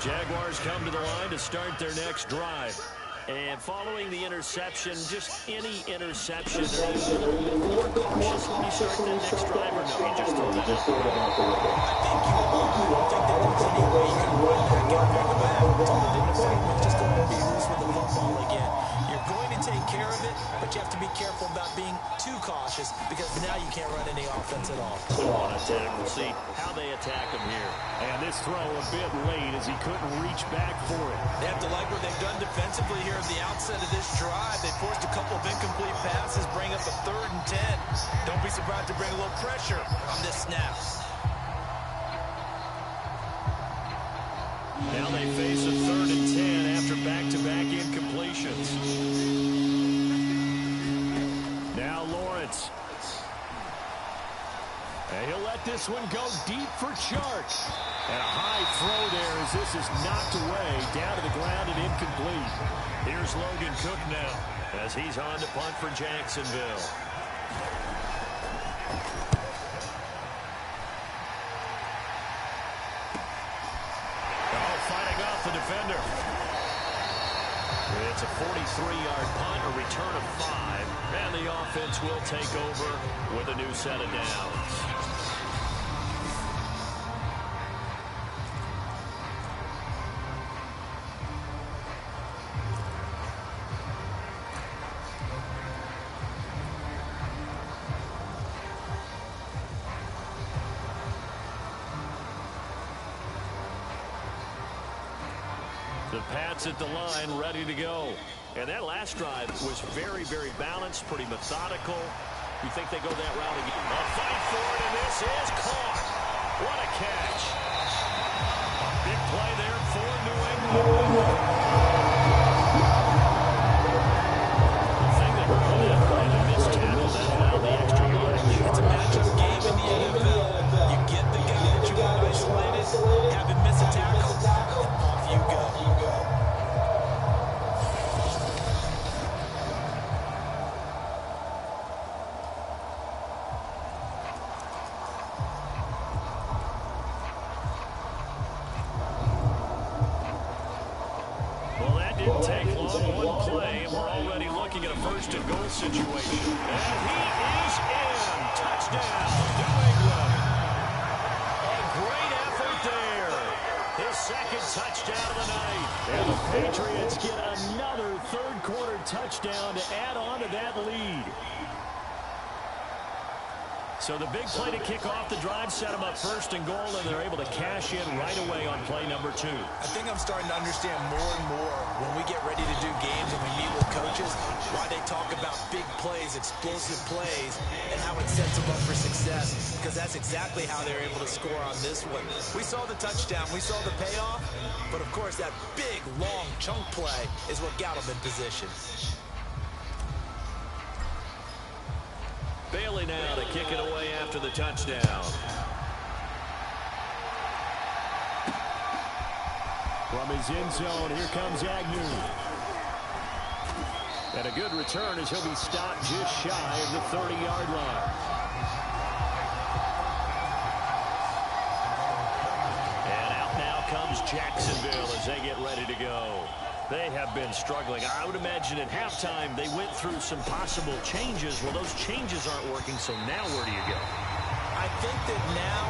Jaguars come to the line to start their next drive. And following the interception, just any interception, are you more cautious when you start that next drive, or no? You just throw that out? I don't think that there's any way you can run that guy back to back. Total didn't affect me. Just go and be loose with the football again. You're going to take care of it, but you have to be careful about being too cautious because now you can't run any offense at all. On attack, we'll see how they attack him here. And this throw a bit late as he couldn't reach back for it. They have to like what they've done defensively here at the outset of this drive. They forced a couple of incomplete passes, bring up a 3rd and 10. Don't be surprised to bring a little pressure on this snap. Now they face a 3rd and 10 after back-to-back incompletions. Now Lawrence. And he'll let this one go deep for Chark. And a high throw there as this is knocked away down to the ground and incomplete. Here's Logan Cook now as he's on to punt for Jacksonville. Fighting off the defender. It's a 43-yard punt, a return of 5, and the offense will take over with a new set of downs. The Pats at the line, ready to go. And that last drive was very, very balanced, pretty methodical. You think they go that route again? A fight for it, and this is caught. What a catch. Big play there for New England. The thing that hurt that play, the missed tackle, that allowed the extra yardage. It's a matchup game in the NFL. You get the guy that you want isolated, have him miss a tackle, and off you go. Didn't take long, one play, and we're already looking at a 1st and goal situation. And he is in. Touchdown, New England. A great effort there. His 2nd touchdown of the night. And the Patriots get another 3rd quarter touchdown to add on to that lead. So the big play to kick off the drive set them up 1st and goal, and they're able to cash in right away on play number 2. I think I'm starting to understand more and more when we get ready to do games and we meet with coaches why they talk about big plays, explosive plays, and how it sets them up for success, because that's exactly how they're able to score on this one. We saw the touchdown, we saw the payoff, but of course that big, long chunk play is what got them in position. Bailey now to kick it away after the touchdown. From his end zone, here comes Agnew. And a good return as he'll be stopped just shy of the 30-yard line. And out now comes Jacksonville as they get ready to go. They have been struggling. I would imagine at halftime they went through some possible changes. Well, those changes aren't working, so now where do you go? I think that now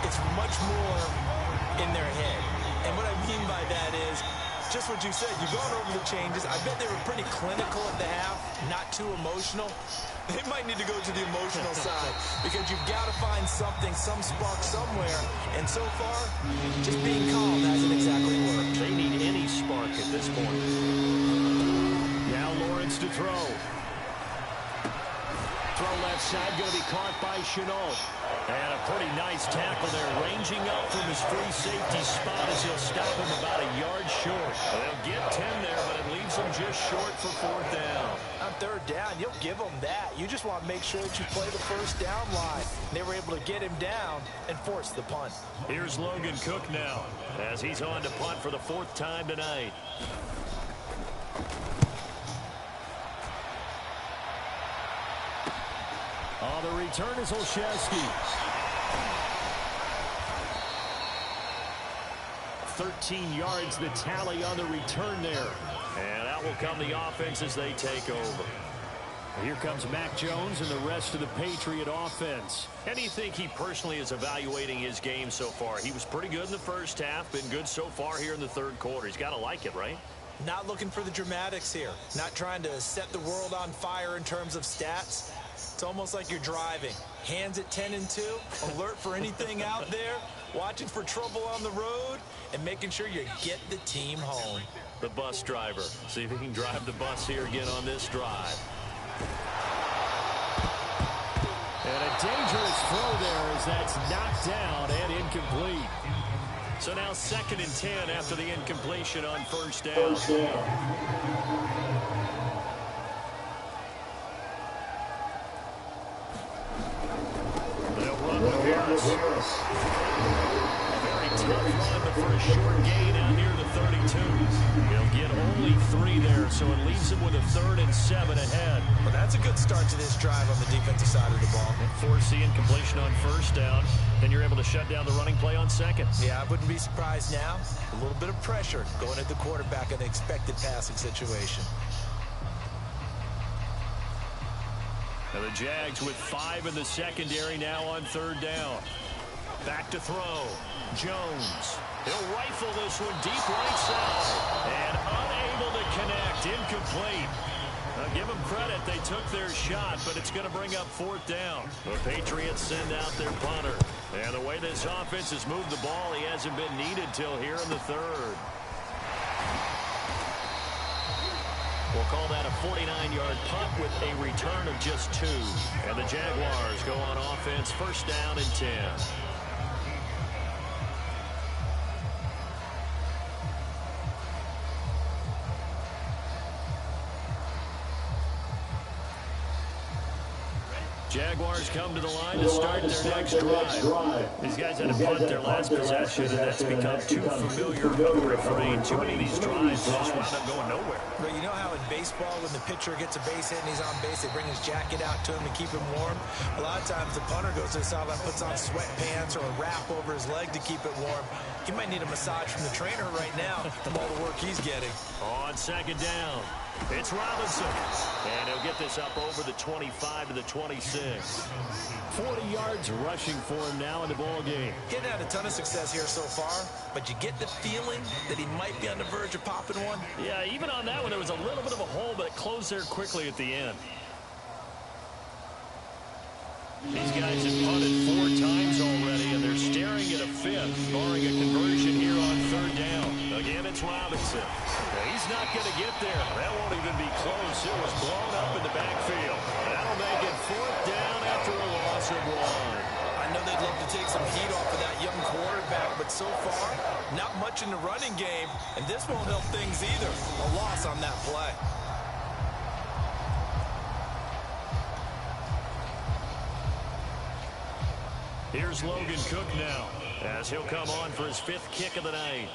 it's much more in their head. And what I mean by that is just what you said. You've gone over the changes. I bet they were pretty clinical at the half, not too emotional. They might need to go to the emotional side because you've got to find something, some spark somewhere. And so far, just being calm hasn't exactly worked. They need any spark at this point. Now Lawrence to throw. Throw left side, going to be caught by Chenault. And a pretty nice tackle there, ranging up from his free safety spot as he'll stop him about a yard short. They'll get 10 there, but it leaves them just short for 4th down. On 3rd down, you'll give them that. You just want to make sure that you play the 1st down line. They were able to get him down and force the punt. Here's Logan Cook now as he's on to punt for the 4th time tonight. Oh, the return is Olszewski. 13 yards the tally on the return there. And out will come the offense as they take over. Here comes Mac Jones and the rest of the Patriot offense. And do you think he personally is evaluating his game so far? He was pretty good in the 1st half, been good so far here in the 3rd quarter. He's got to like it, right? Not looking for the dramatics here. Not trying to set the world on fire in terms of stats. It's almost like you're driving. Hands at 10 and 2, alert for anything out there, watching for trouble on the road, and making sure you get the team home. The bus driver. See if he can drive the bus here again on this drive. And a dangerous throw there as that's knocked down and incomplete. So now 2nd and 10 after the incompletion on first down. They'll run with Harris. A very tough run, but for a short gain out near the 32. He'll get only 3 there, so it leaves him with a 3rd and 7 ahead. Well, that's a good start to this drive on the defensive side of the ball. Force the incompletion on first down, then you're able to shut down the running play on 2nd. Yeah, I wouldn't be surprised now. A little bit of pressure going at the quarterback in an expected passing situation. Now the Jags with 5 in the secondary now on 3rd down. Back to throw. Jones. He'll rifle this one deep right side. And unable to connect. Incomplete. Now give them credit. They took their shot, but it's going to bring up 4th down. The Patriots send out their punter. And the way this offense has moved the ball, he hasn't been needed till here in the 3rd. We'll call that a 49-yard punt with a return of just 2. And the Jaguars go on offense, 1st down and 10. Jaguars come to the line to start their next drive. These guys had to punt their last possession, and that's become too familiar of a refrain. Too many of these drives just wound up going nowhere. But you know how in baseball, when the pitcher gets a base hit and he's on base, they bring his jacket out to him to keep him warm? A lot of times the punter goes to the sideline, puts on sweatpants or a wrap over his leg to keep it warm. He might need a massage from the trainer right now from all the work he's getting. On 2nd down, it's Robinson. And he'll get this up over the 25 to the 26. 40 yards rushing for him now in the ball game. He hasn't had a ton of success here so far, but you get the feeling that he might be on the verge of popping one. Yeah, even on that one, there was a little bit of a hole, but it closed there quickly at the end. These guys have punted 4 times already, and they're staring at a 5th, barring a conversion here on 3rd down. Again, it's Robinson. He's not going to get there. That won't even be close. It was blown up in the backfield. That'll make it 4th down after a loss of 1. I know they'd love to take some heat off of that young quarterback, but so far, not much in the running game, and this won't help things either. A loss on that play. Here's Logan Cook now, as he'll come on for his 5th kick of the night.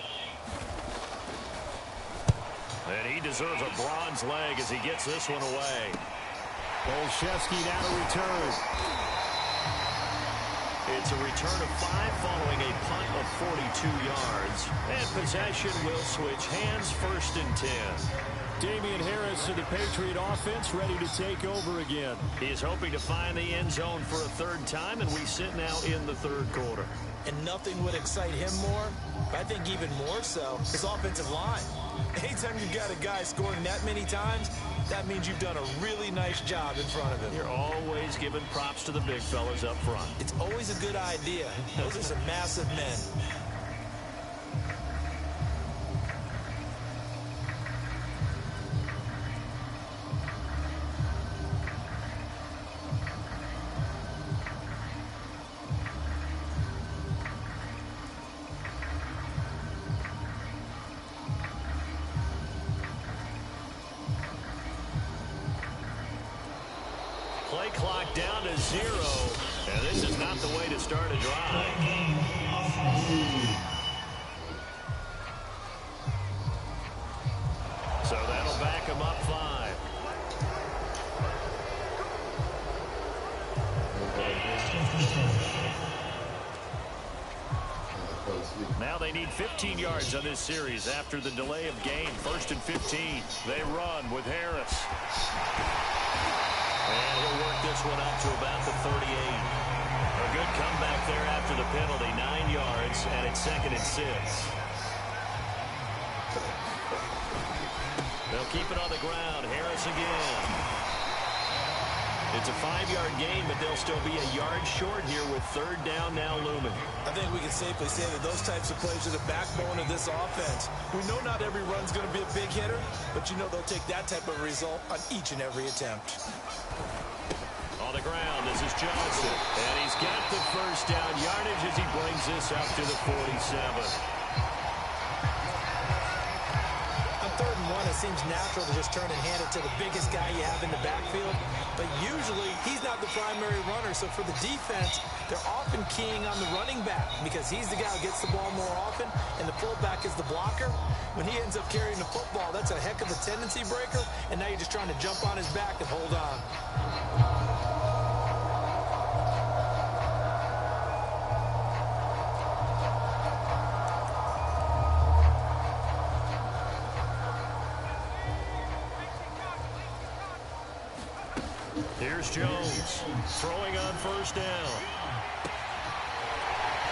And he deserves a bronze leg as he gets this one away. Olszewski now to return. It's a return of 5 following a punt of 42 yards. And possession will switch hands, 1st and 10. Damian Harris of the Patriot offense ready to take over again. He's hoping to find the end zone for a 3rd time, and we sit now in the 3rd quarter. And nothing would excite him more, but I think even more so, his offensive line. Anytime you've got a guy scoring that many times, that means you've done a really nice job in front of him. You're always giving props to the big fellas up front. It's always a good idea. Those are some massive men. Play clock down to 0. And this is not the way to start a drive. So that'll back him up 5. Now they need 15 yards on this series after the delay of game. 1st and 15. They run with Harris. And he'll work this one up to about the 38. A good comeback there after the penalty. 9 yards, and it's 2nd and 6. They'll keep it on the ground. Harris again. It's a 5-yard gain, but they'll still be a yard short here with 3rd down now looming. I think we can safely say that those types of plays are the backbone of this offense. We know not every run's going to be a big hitter, but you know they'll take that type of result on each and every attempt. On the ground, this is Johnson. And he's got the 1st down yardage as he brings this up to the 47. one-on-one, it seems natural to just turn and hand it to the biggest guy you have in the backfield. But usually, he's not the primary runner. So for the defense, they're often keying on the running back because he's the guy who gets the ball more often, and the fullback is the blocker. When he ends up carrying the football, that's a heck of a tendency breaker, and now you're just trying to jump on his back and hold on. Here's Jones throwing on first down.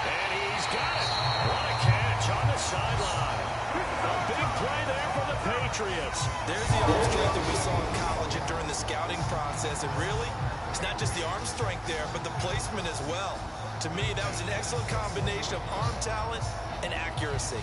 And he's got it. What a catch on the sideline. A big play there for the Patriots. There's the arm strength that we saw in college and during the scouting process. And really, it's not just the arm strength there, but the placement as well. To me, that was an excellent combination of arm talent and accuracy.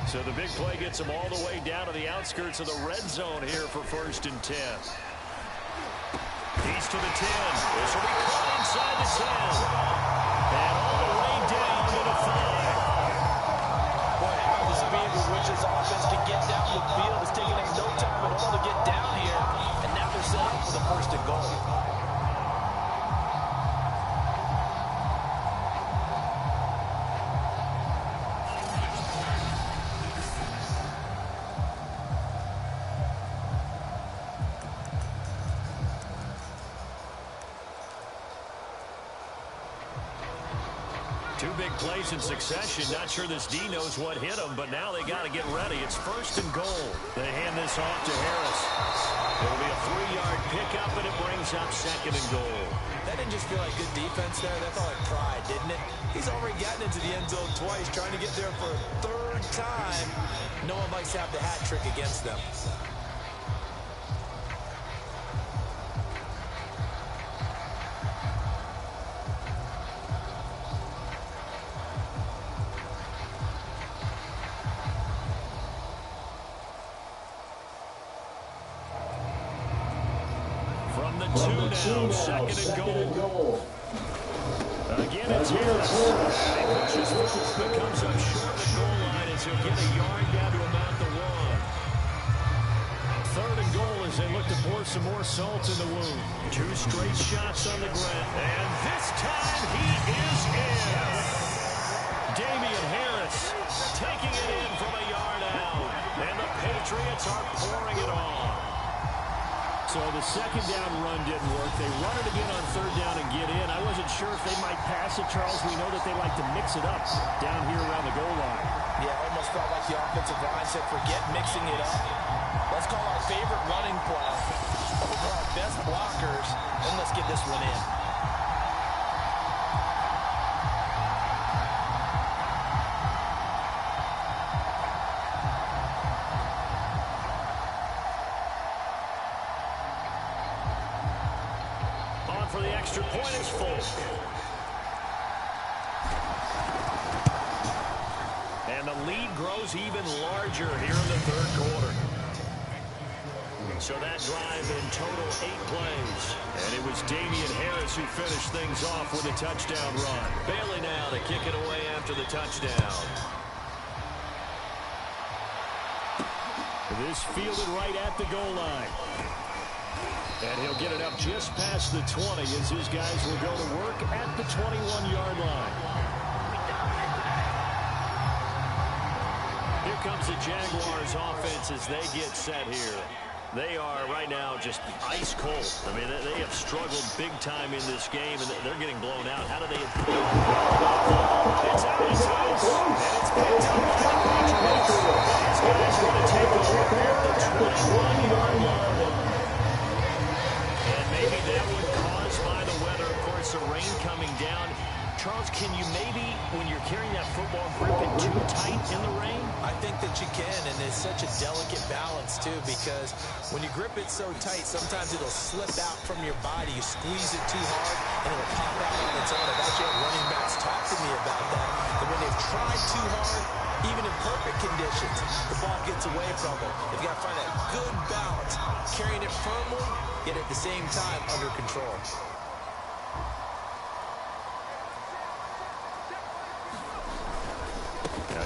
So the big play gets him all the way down to the outskirts of the red zone here for 1st and 10. He's to the 10. This will be caught inside the 10. And all the way down to the 5. Boy, how the speed with which this offense can get down the field. It's taking them no time at all to get down here. And now they're set up for the 1st and goal. Two big plays in succession. Not sure this D knows what hit him, but now they got to get ready. It's 1st and goal. They hand this off to Harris. It'll be a 3-yard pickup, and it brings up 2nd and goal. That didn't just feel like good defense there. That felt like pride, didn't it? He's already gotten into the end zone twice, trying to get there for a 3rd time. No one likes to have the hat trick against them. From the 2 now, 2nd and goal. Again, it's Harris. He pushes forward, but comes up short of the goal line as he'll get a yard down to about the 1. 3rd and goal as they look to pour some more salt in the wound. 2 straight shots on the ground. And this time he is in. Damian Harris taking it in from a yard out. And the Patriots are pouring it on. So the 2nd down run didn't work. They run it again on 3rd down and get in. I wasn't sure if they might pass it, Charles. We know that they like to mix it up down here around the goal line. Yeah, almost felt like the offensive line said, forget mixing it up. Let's call our favorite running play over our best blockers, and let's get this one in. For the extra point is full. And the lead grows even larger here in the 3rd quarter. So that drive in total 8 plays. And it was Damian Harris who finished things off with a touchdown run. Bailey now to kick it away after the touchdown. This fielded right at the goal line. And he'll get it up just past the 20 as his guys will go to work at the 21-yard line. Here comes the Jaguars offense as they get set here. They are right now just ice cold. I mean, they have struggled big time in this game, and they're getting blown out. How do they improve? It's out of bounds, and it's picked up by the Patriots. These guys are going to take over at the 21-yard line. And maybe that one caused by the weather. Of course, the rain coming down. Charles, can you maybe, when you're carrying that football, grip it too tight in the rain? I think that you can, and it's such a delicate balance, too, because when you grip it so tight, sometimes it'll slip out from your body. You squeeze it too hard, and it'll pop out on its own. I've actually had running backs talk to me about that when they've tried too hard, even in perfect conditions, the ball gets away from them. You've got to find that good balance, carrying it firmly, yet at the same time under control.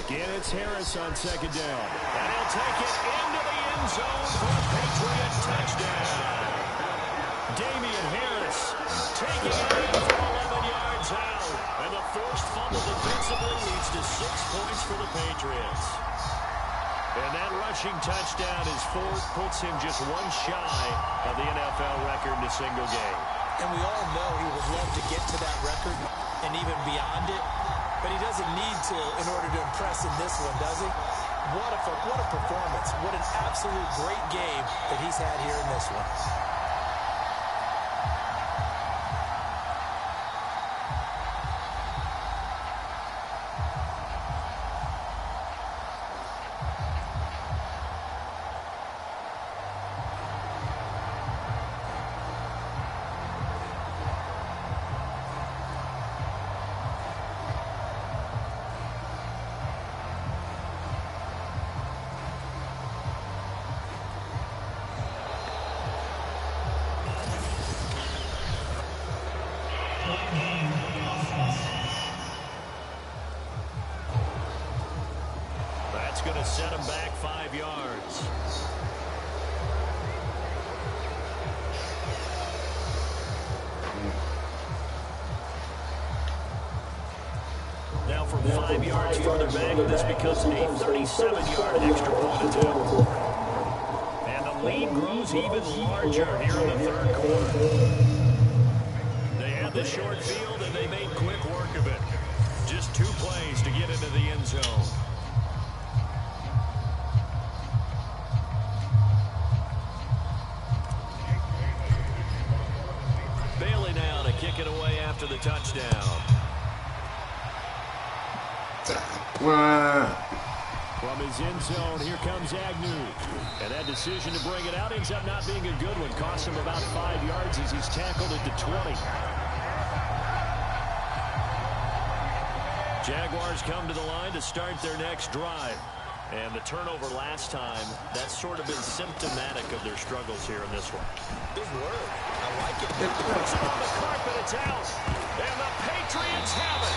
Again, it's Harris on second down. And he'll take it into the end zone for a Patriot touchdown. Damian Harris taking it in for 11 yards out. And the forced fumble defensively leads to 6 points for the Patriots. And that rushing touchdown, his fourth, puts him just one shy of the NFL record in a single game. And we all know he would love to get to that record and even beyond it. But he doesn't need to in order to impress in this one, does he? What a performance. What an absolute great game that he's had here in this one. That's going to set him back 5 yards. Now from 5 yards further back, this becomes a 37-yard extra point attempt. And the lead grows even larger here in the third quarter. They had the short field, and they made quick work of it. Just 2 plays to get into the end zone. Bailey now to kick it away after the touchdown. From his end zone, here comes Agnew. And that decision to bring it out ends up not being a good one. Cost him about 5 yards as he's tackled at the 20. Jaguars come to the line to start their next drive. And the turnover last time, that's sort of been symptomatic of their struggles here in this one. Good word. I like it. Puts it on the carpet, it's out. And the Patriots have it.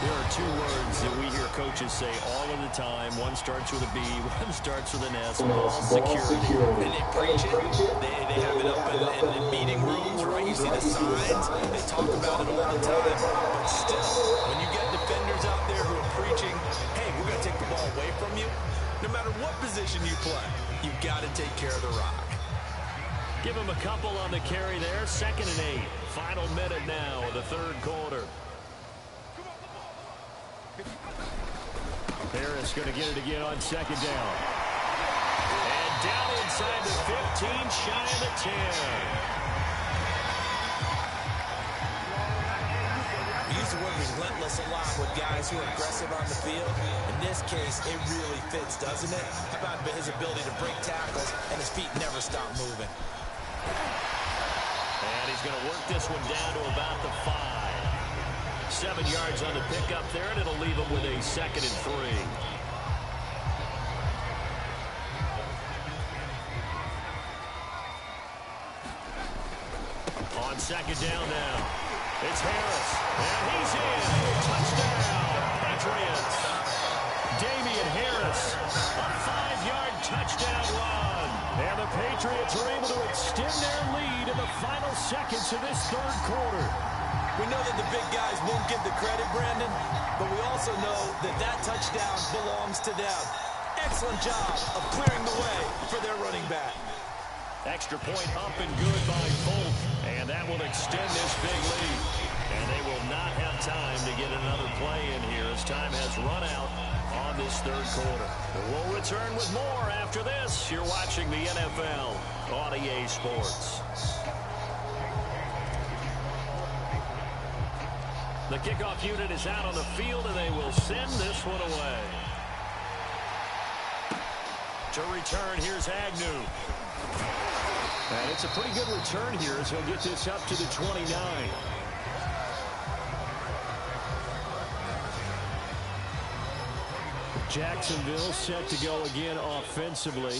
There are 2 words that we hear coaches say all of the time. One starts with a B, one starts with an S. Ball security. And they preach it. They have it up in meeting rooms, right? You see the signs. They talk about it all the time. But still, when you get defenders out there who are preaching, hey, we're going to take the ball away from you, no matter what position you play, you've got to take care of the rock. Give him a couple on the carry there. 2nd and 8. Final minute now of the third quarter. Harris going to get it again on 2nd down. And down inside the 15, shy of the 10. We use the word relentless a lot with guys who are aggressive on the field. In this case, it really fits, doesn't it? How about his ability to break tackles and his feet never stop moving? And he's going to work this one down to about the 5. 7 yards on the pickup there, and it'll leave him with a 2nd and 3. On 2nd down now, it's Harris, and he's in. Touchdown, Patriots. Damian Harris, a 5-yard touchdown run. And the Patriots are able to extend their lead in the final seconds of this third quarter. We know that the big guys won't get the credit, Brandon, but we also know that that touchdown belongs to them. Excellent job of clearing the way for their running back. Extra point up and good by Folk, and that will extend this big lead. And they will not have time to get another play in here as time has run out on in this third quarter. We'll return with more after this. You're watching the NFL on EA Sports. The kickoff unit is out on the field, and they will send this one away. To return, here's Agnew. And it's a pretty good return here as he'll get this up to the 29. Jacksonville set to go again offensively.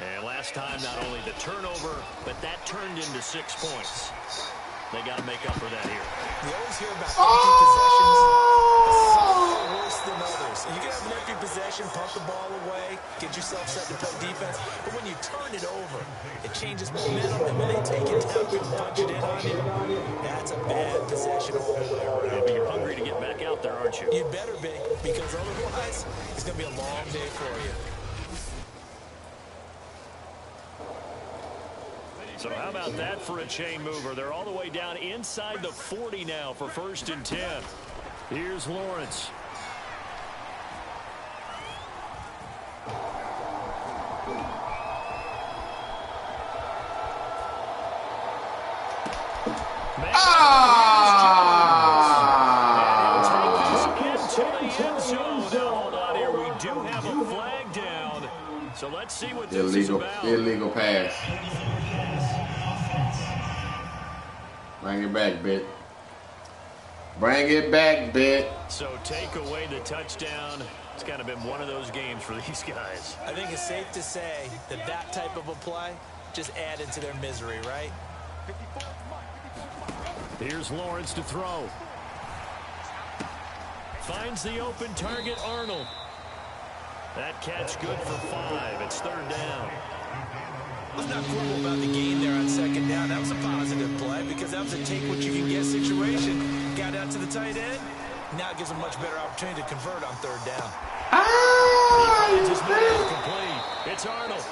And last time, not only the turnover, but that turned into 6 points. They got to make up for that here. You always hear about empty possessions. Some are worse than others. You can have an empty possession, pump the ball away, get yourself set to play defense. But when you turn it over, it changes momentum. And when they take it down and punch it in on you, that's a bad possession all the way around. Yeah, but you're hungry to get back out there, aren't you? You better be, because otherwise, it's going to be a long day for you. So how about that for a chain mover? They're all the way down inside the 40 now for 1st and 10. Here's Lawrence. So let's see what this is about. Illegal pass. Bring it back, Bit. Bring it back, Bit. So take away the touchdown. It's kind of been one of those games for these guys. I think it's safe to say that that type of a play just added to their misery, right? Here's Lawrence to throw. Finds the open target, Arnold. That catch good for 5. It's 3rd down. Let's not quibble about the gain there on 2nd down. That was a positive play because that was a take-what-you-can-get situation. Got out to the tight end. Now it gives a much better opportunity to convert on 3rd down. He finds his man complete. It's Arnold.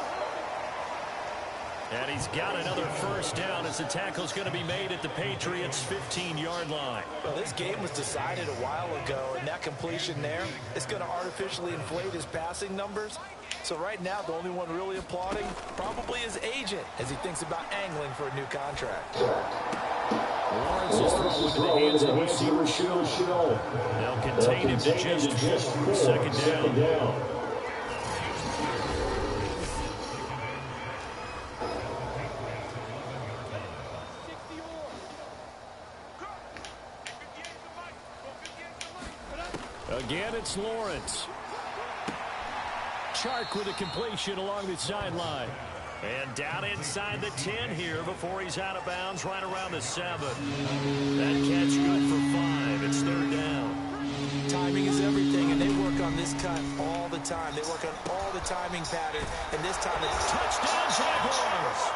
And he's got another 1st down as the tackle's going to be made at the Patriots' 15-yard line. Well, this game was decided a while ago, and that completion there is going to artificially inflate his passing numbers. So right now, the only one really applauding probably his agent as he thinks about angling for a new contract. Lawrence is thrown into the hands of receiver Shield. They'll contain him to just 4. 2nd down. Again, it's Lawrence. Chark with a completion along the sideline. And down inside the 10 here before he's out of bounds right around the 7. That catch good for 5. It's 3rd down. Timing is everything, and they work on this cut all the time. They work on all the timing patterns, and this time it's touchdown Jaguars.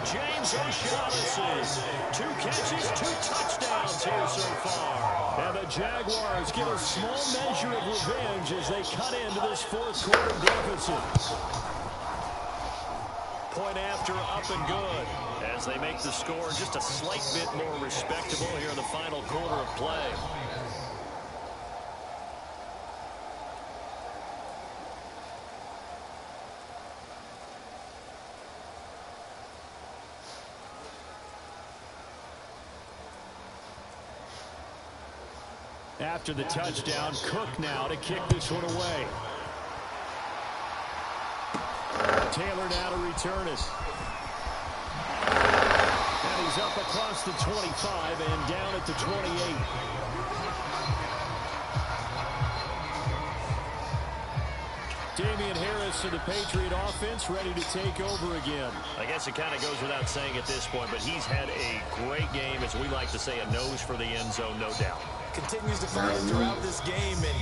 James O'Shaughnessy, 2 catches, 2 touchdowns here so far. And the Jaguars get a small measure of revenge as they cut into this 4th quarter deficit. Point after, up and good. As they make the score just a slight bit more respectable here in the final quarter of play. After the touchdown, Cook now to kick this one away. Taylor now to return it. And he's up across the 25 and down at the 28. Damian Harris of the Patriot offense ready to take over again. I guess it kind of goes without saying at this point, but he's had a great game, as we like to say, a nose for the end zone, no doubt. Continues to find it throughout this game, and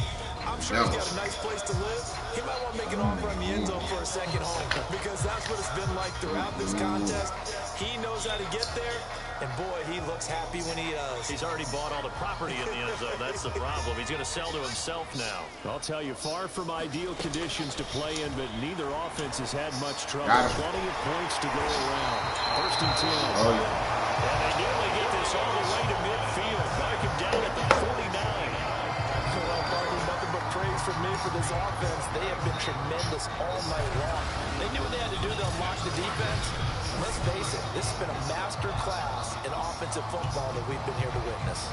I'm sure he's got a nice place to live. He might want to make an offer on the end zone for a second home, because that's what it's been like throughout this contest. He knows how to get there, and boy, he looks happy when he does. He's already bought all the property in the end zone. That's the problem. He's going to sell to himself now. I'll tell you, far from ideal conditions to play in, but neither offense has had much trouble. Plenty of points to go around. 1st and 10. Oh, yeah. And they nearly get this all the way to midfield. Mark him down at the 49. for this offense, they have been tremendous all night long. They knew what they had to do to unlock the defense. Let's face it, this has been a master class in offensive football that we've been here to witness.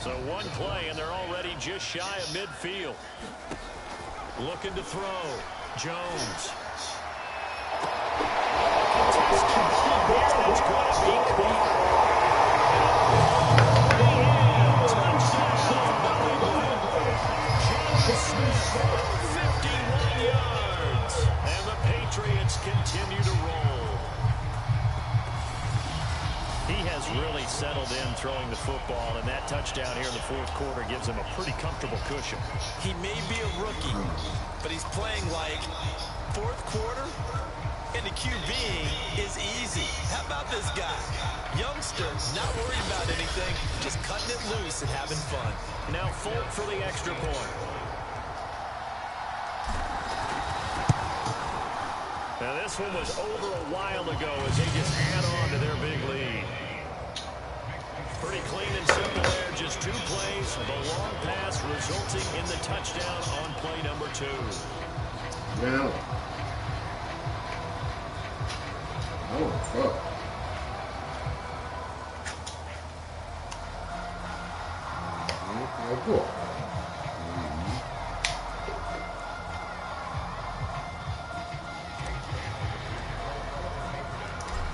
So one play, and they're already just shy of midfield. Looking to throw. Jones. It's going to be caught. Touchdown. 51 yards. And the Patriots continue to roll. He has really settled in throwing the football, and that touchdown here in the fourth quarter gives him a pretty comfortable cushion. He may be a rookie, but he's playing like fourth quarter, and the QBing is easy. How about this guy? Youngster, not worried about anything, just cutting it loose and having fun. Now Folk for the extra point. Now this one was over a while ago as they just add on to their big lead. Pretty clean and simple there, just 2 plays. The long pass resulting in the touchdown on play number 2. Now. Oh, fuck. Oh, cool.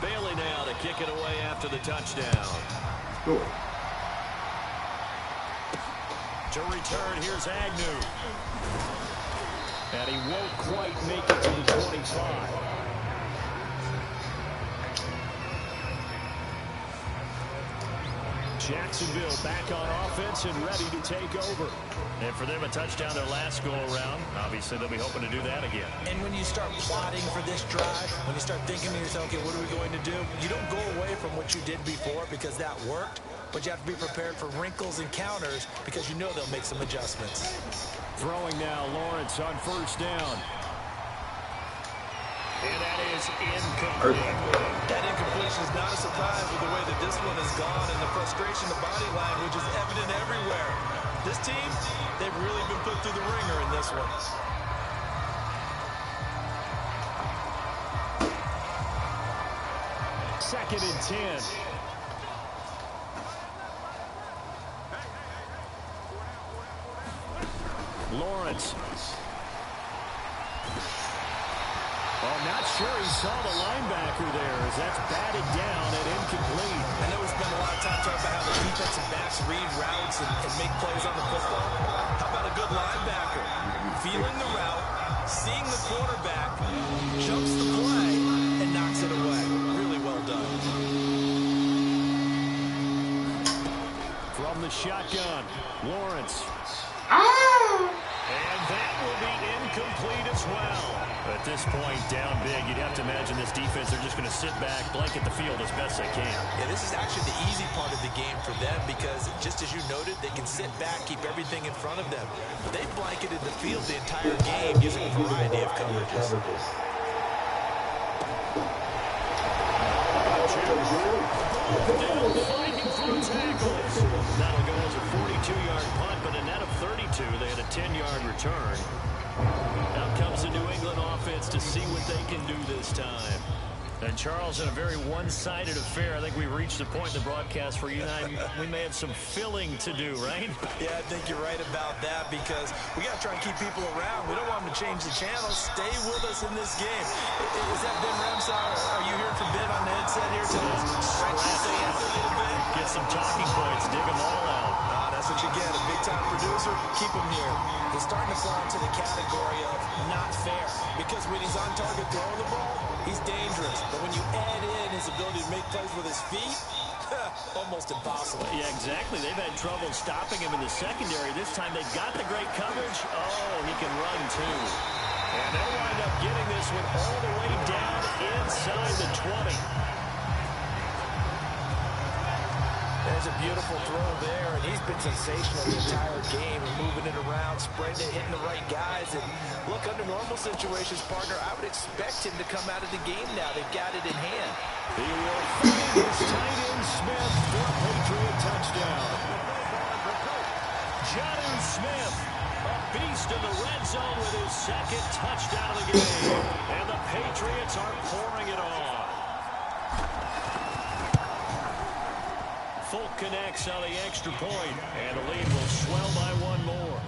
Bailey now to kick it away after the touchdown. Cool. To return, here's Agnew. And he won't quite make it to the 25. Jacksonville back on offense and ready to take over. And for them, a touchdown their last go-around. Obviously, they'll be hoping to do that again. And when you start plotting for this drive, when you start thinking to yourself, okay, what are we going to do? You don't go away from what you did before because that worked, but you have to be prepared for wrinkles and counters because you know they'll make some adjustments. Throwing now, Lawrence on first down. And that is incomplete. That incompletion is not a surprise with the way that this one has gone, and the frustration, the body language is evident everywhere. This team, they've really been put through the ringer in this one. Second and 10. Lawrence. Oh, not sure he saw the linebacker there as that's batted down and incomplete. I know we spent a lot of time talking about how the defensive backs read routes and make plays on the football. How about a good linebacker? Feeling the route, seeing the quarterback, jumps the play, and knocks it away. Really well done. From the shotgun, Lawrence. And that will be incomplete as well. At this point, down big, you'd have to imagine this defense, they're just going to sit back, blanket the field as best they can. Yeah, this is actually the easy part of the game for them because, just as you noted, they can sit back, keep everything in front of them. They blanketed the field the entire game using a variety of coverages. Fighting through tackles. That'll go as a 42-yard punt, but a net of 32. They had a 10-yard return. Out comes the New England offense to see what they can do this time. And Charles, in a very one-sided affair, I think we reached the point in the broadcast where you and I, we may have some filling to do, right? Yeah, I think you're right about that because we got to try and keep people around. We don't want them to change the channel. Stay with us in this game. Is that Ben Ramsar? Are you hearing from Ben on the headset here today? Get some talking points, dig them all out. That's what you get. A big-time producer, keep him here. He's starting to fall into the category of not fair because when he's on target throwing the ball, he's dangerous. But when you add in his ability to make plays with his feet, almost impossible. Yeah, exactly. They've had trouble stopping him in the secondary. This time they've got the great coverage. Oh, he can run too. And they'll wind up getting this one all the way down inside the 20. And There's a beautiful throw there, and he's been sensational the entire game, moving it around, spreading it, hitting the right guys. And look, under normal situations, partner, I would expect him to come out of the game now. They've got it in hand. He will find his tight end Smith for a Patriot touchdown. Jonnu Smith, a beast in the red zone with his second touchdown of the game. And the Patriots are pouring it on. Folk connects on the extra point, and the lead will swell by one more.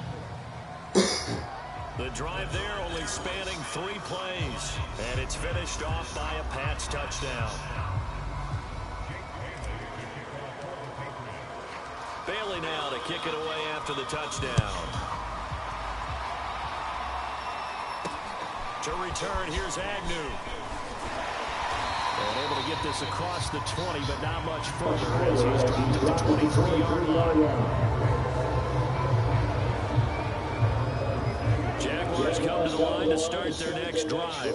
The drive there only spanning 3 plays, and it's finished off by a Pats touchdown. Bailey now to kick it away after the touchdown. To return, here's Agnew. And able to get this across the 20, but not much further as he's dropped at the 23-yard line. Jaguars come to the line to start their next drive.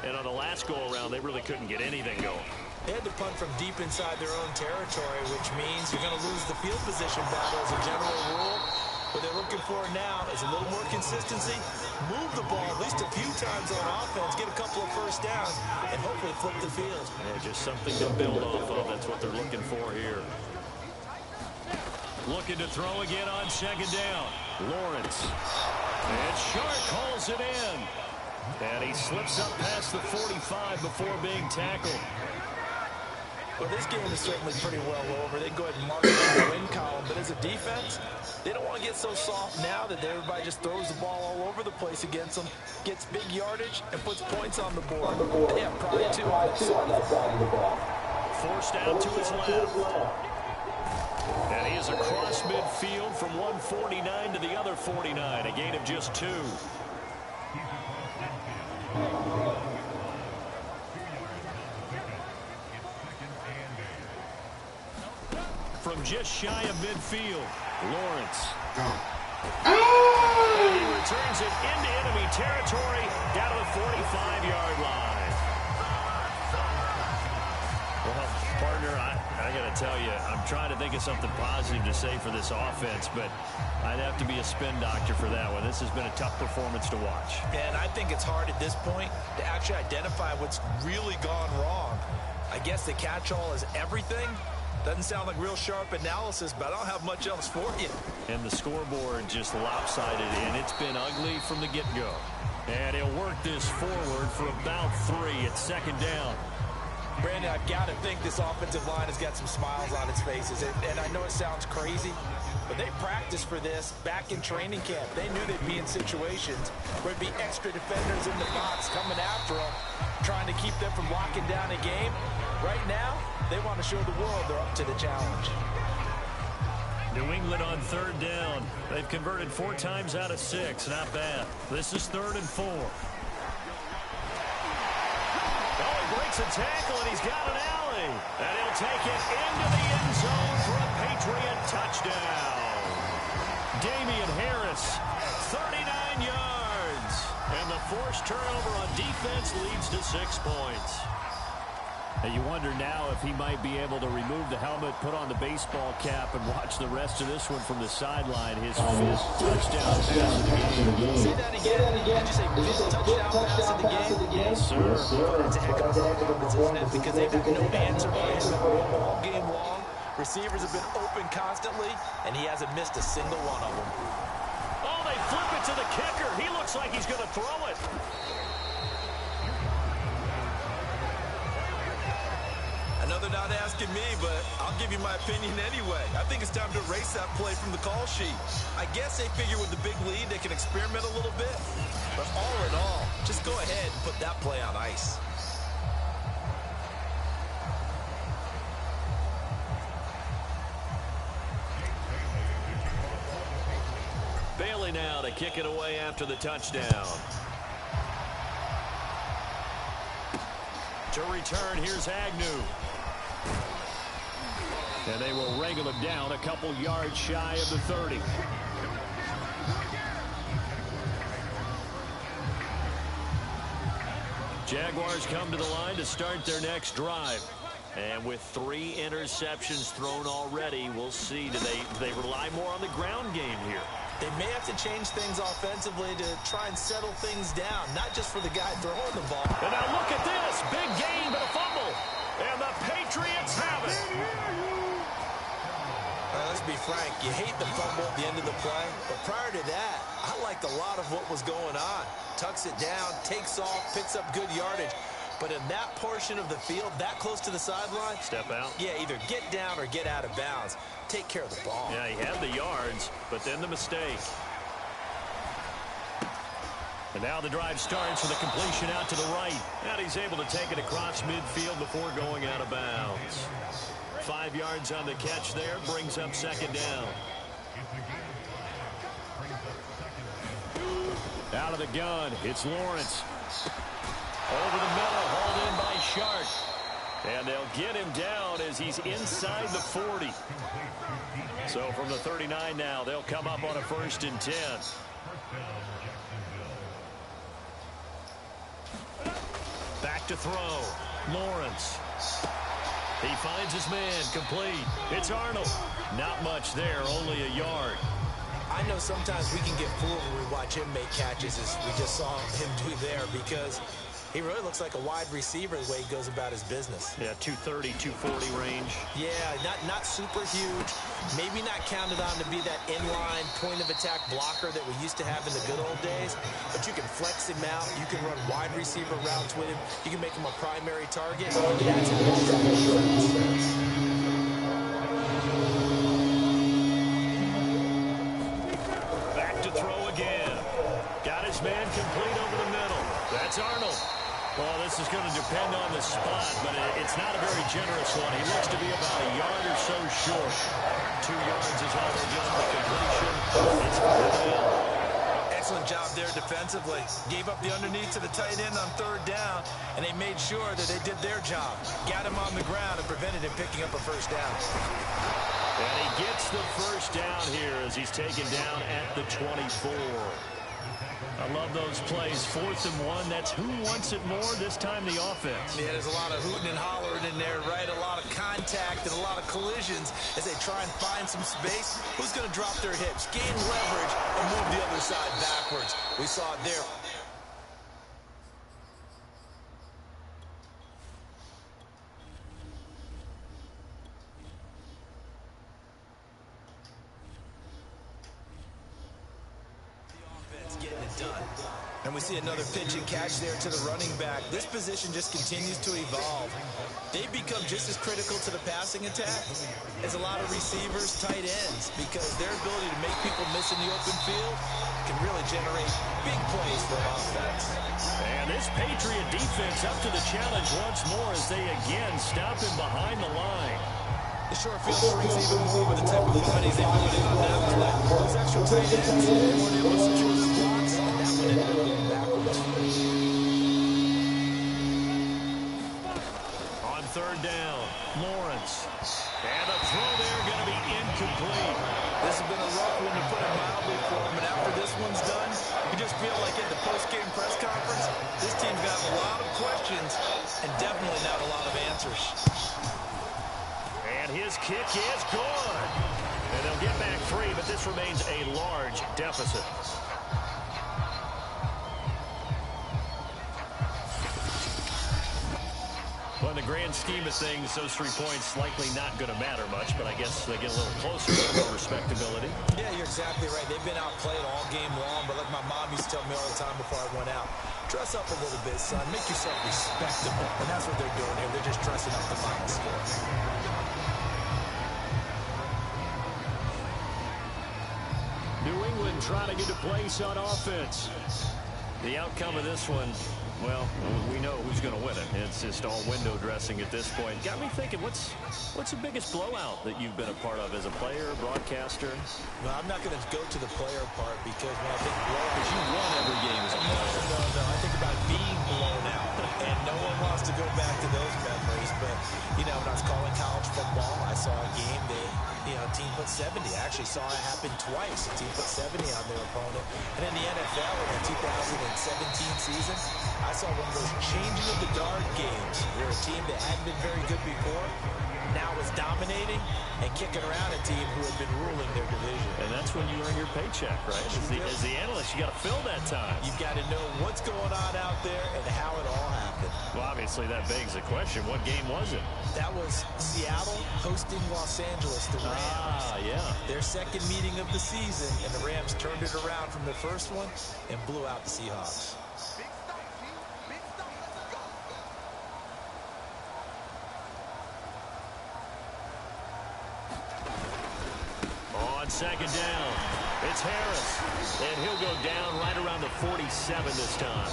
And on the last go-around, they really couldn't get anything going. They had to punt from deep inside their own territory, which means you're going to lose the field position battle as a general rule. What they're looking for now is a little more consistency, move the ball at least a few times on offense, get a couple of first downs, and hopefully flip the field. Yeah, just something to build off of. That's what they're looking for here. Looking to throw again on second down. Lawrence. And Shark calls it in. And he slips up past the 45 before being tackled. Well, this game is certainly pretty well over. They go ahead and mark it in the win column. But as a defense, they don't want to get so soft now that everybody just throws the ball all over the place against them, gets big yardage, and puts points on the board. They have probably 2 on that side of the ball. Forced out to his left. And he is across midfield from 149 to the other 49, a gain of just 2. From just shy of midfield, Lawrence. And he returns it into enemy territory down to the 45-yard line. Well, partner, I got to tell you, I'm trying to think of something positive to say for this offense, but I'd have to be a spin doctor for that one. This has been a tough performance to watch. And I think it's hard at this point to actually identify what's really gone wrong. I guess the catch-all is everything. Doesn't sound like real sharp analysis, but I don't have much else for you. And the scoreboard just lopsided, and it's been ugly from the get-go. And he'll work this forward for about 3 at second down. Brandon, I've got to think this offensive line has got some smiles on its faces. And I know it sounds crazy, but they practiced for this back in training camp. They knew they'd be in situations where it'd be extra defenders in the box coming after them, trying to keep them from locking down a game. Right now, they want to show the world they're up to the challenge. New England on third down. They've converted 4 times out of 6. Not bad. This is 3rd and 4. Oh, he breaks a tackle, and he's got an alley. And he'll take it into the end zone for a Patriot touchdown. Damian Harris, 39 yards. And the forced turnover on defense leads to 6 points. And you wonder now if he might be able to remove the helmet, put on the baseball cap, and watch the rest of this one from the sideline. His 5th touchdown pass of the game. Say that again. Did you say 5th touchdown pass of the game? Yes, sir. It's a heck of a performance, isn't it? Because they've had no answer for him all game long. Receivers have been open constantly, and he hasn't missed a single one of them. Oh, they flip it to the kicker. He looks like he's going to throw it. I know they're not asking me, but I'll give you my opinion anyway. I think it's time to erase that play from the call sheet. I guess they figure with the big lead they can experiment a little bit. But all in all, just go ahead and put that play on ice. Bailey now to kick it away after the touchdown. To return, here's Agnew. And they will wrangle him down a couple yards shy of the 30. Jaguars come to the line to start their next drive. And with 3 interceptions thrown already, we'll see. Do they rely more on the ground game here? They may have to change things offensively to try and settle things down, not just for the guy throwing the ball. And now look at this. Big gain, but a fumble. And the Patriots have it. Let's be frank. You hate the fumble at the end of the play. But prior to that, I liked a lot of what was going on. Tucks it down, takes off, picks up good yardage. But in that portion of the field, that close to the sideline, step out. Yeah, either get down or get out of bounds. Take care of the ball. Yeah, he had the yards, but then the mistake. And now the drive starts with a completion out to the right. And he's able to take it across midfield before going out of bounds. 5 yards on the catch there, brings up second down. Out of the gun, it's Lawrence. Over the middle, hauled in by Sharp. And they'll get him down as he's inside the 40. So from the 39 now, they'll come up on a 1st and 10. Back to throw. Lawrence. He finds his man, complete. It's Arnold. Not much there, only a yard. I know sometimes we can get fooled when we watch him make catches, as we just saw him do there, because he really looks like a wide receiver the way he goes about his business. Yeah, 230, 240 range. Yeah, not super huge. Maybe not counted on to be that inline point-of-attack blocker that we used to have in the good old days. But you can flex him out. You can run wide receiver routes with him. You can make him a primary target. Back to throw again. Got his man complete over the middle. That's Arnold. Well, this is going to depend on the spot, but it's not a very generous one. He looks to be about a yard or so short. 2 yards is all they get on the completion. It's good down. Excellent job there defensively. Gave up the underneath to the tight end on 3rd down, and they made sure that they did their job. Got him on the ground and prevented him picking up a 1st down. And he gets the 1st down here as he's taken down at the 24. I love those plays. 4th and 1. That's who wants it more, this time the offense. Yeah, there's a lot of hooting and hollering in there, right? A lot of contact and a lot of collisions as they try and find some space. Who's going to drop their hips, gain leverage, and move the other side backwards? We saw it there. And we see another pitch and catch there to the running back. This position just continues to evolve. They've become just as critical to the passing attack as a lot of receivers, tight ends, because their ability to make people miss in the open field can really generate big plays for offense. And this Patriot defense up to the challenge once more as they again stop him behind the line. The short field swings even more with the type of bodies they put in on that play. Those extra tight ends, they weren't able to secure the blocks, and that one ended up going backwards. On 3rd down, Lawrence. And the throw there going to be incomplete. This has been a rough one to put it mildly for him, and after this one's done, you just feel like at the post-game press conference, this team's got a lot of questions and definitely not a lot of answers. And his kick is good. And they'll get back 3, but this remains a large deficit. Well, in the grand scheme of things, those 3 points likely not going to matter much, but I guess they get a little closer, a little more respectability. Yeah, you're exactly right. They've been outplayed all game long, but like my mom used to tell me all the time before I went out, dress up a little bit, son. Make yourself respectable. And that's what they're doing here. They're just dressing up the final score. New England trying to get a place on offense. The outcome of this one, well, we know who's going to win it. It's just all window dressing at this point. Got me thinking, what's the biggest blowout that you've been a part of as a player, broadcaster? Well, I'm not going to go to the player part because when I think blowout, Because you won every game as a player. No. I think about being blown out, and no one wants to go back to those memories. But, you know, when I was calling college football, I saw a game a team put 70. I actually saw it happen twice. A team put 70 on their opponent. And in the NFL in the 2017 season, I saw one of those changing of the guard games where a team that hadn't been very good before dominating and kicking around a team who had been ruling their division. And that's when you earn your paycheck, right? As the analyst, you got to fill that time. You've got to know what's going on out there and how it all happened. Well, obviously, that begs the question, what game was it? That was Seattle hosting Los Angeles, the Rams. Yeah. Their second meeting of the season, and the Rams turned it around from their first one and blew out the Seahawks. On second down, it's Harris, and he'll go down right around the 47 this time.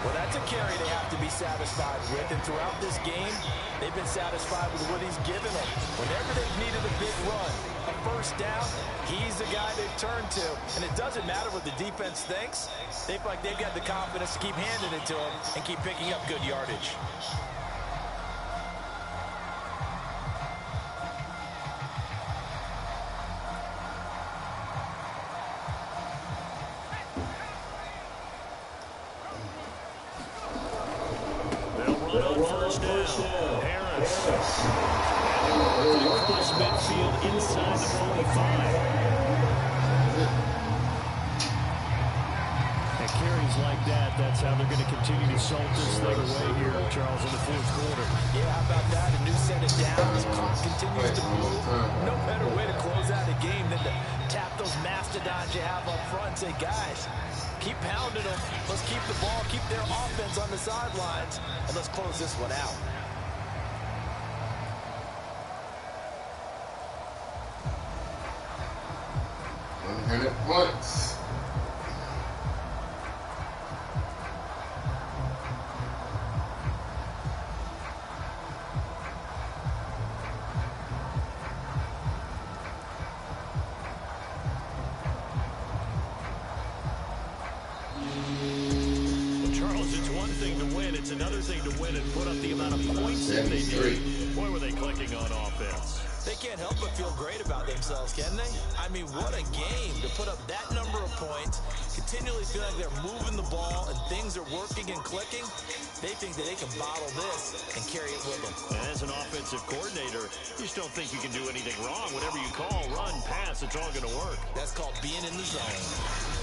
Well, that's a carry they have to be satisfied with, and throughout this game, they've been satisfied with what he's given them. Whenever they've needed a big run, a first down, he's the guy they've turned to. And it doesn't matter what the defense thinks. They feel like they've got the confidence to keep handing it to him and keep picking up good yardage. First down. Harris. Across midfield inside the 45. And carries like that, that's how they're going to continue to salt this thing away here, Charles, in the fourth quarter. Yeah, how about that? A new set of downs. Clock continues to move. No better way to close out a game than to tap those mastodons you have up front and say, guys, keep pounding them. Let's keep the ball, keep their offense on the sidelines, and let's close this one out. Points. Charles, it's one thing to win. It's another thing to win and put up the amount of points that they did. Boy, were they clicking on offense. They can't help but feel great about themselves, can they? I mean, what a game to put up that number of points, continually feel like they're moving the ball and things are working and clicking. They think that they can bottle this and carry it with them. And as an offensive coordinator, you just don't think you can do anything wrong. Whatever you call, run, pass, it's all going to work. That's called being in the zone.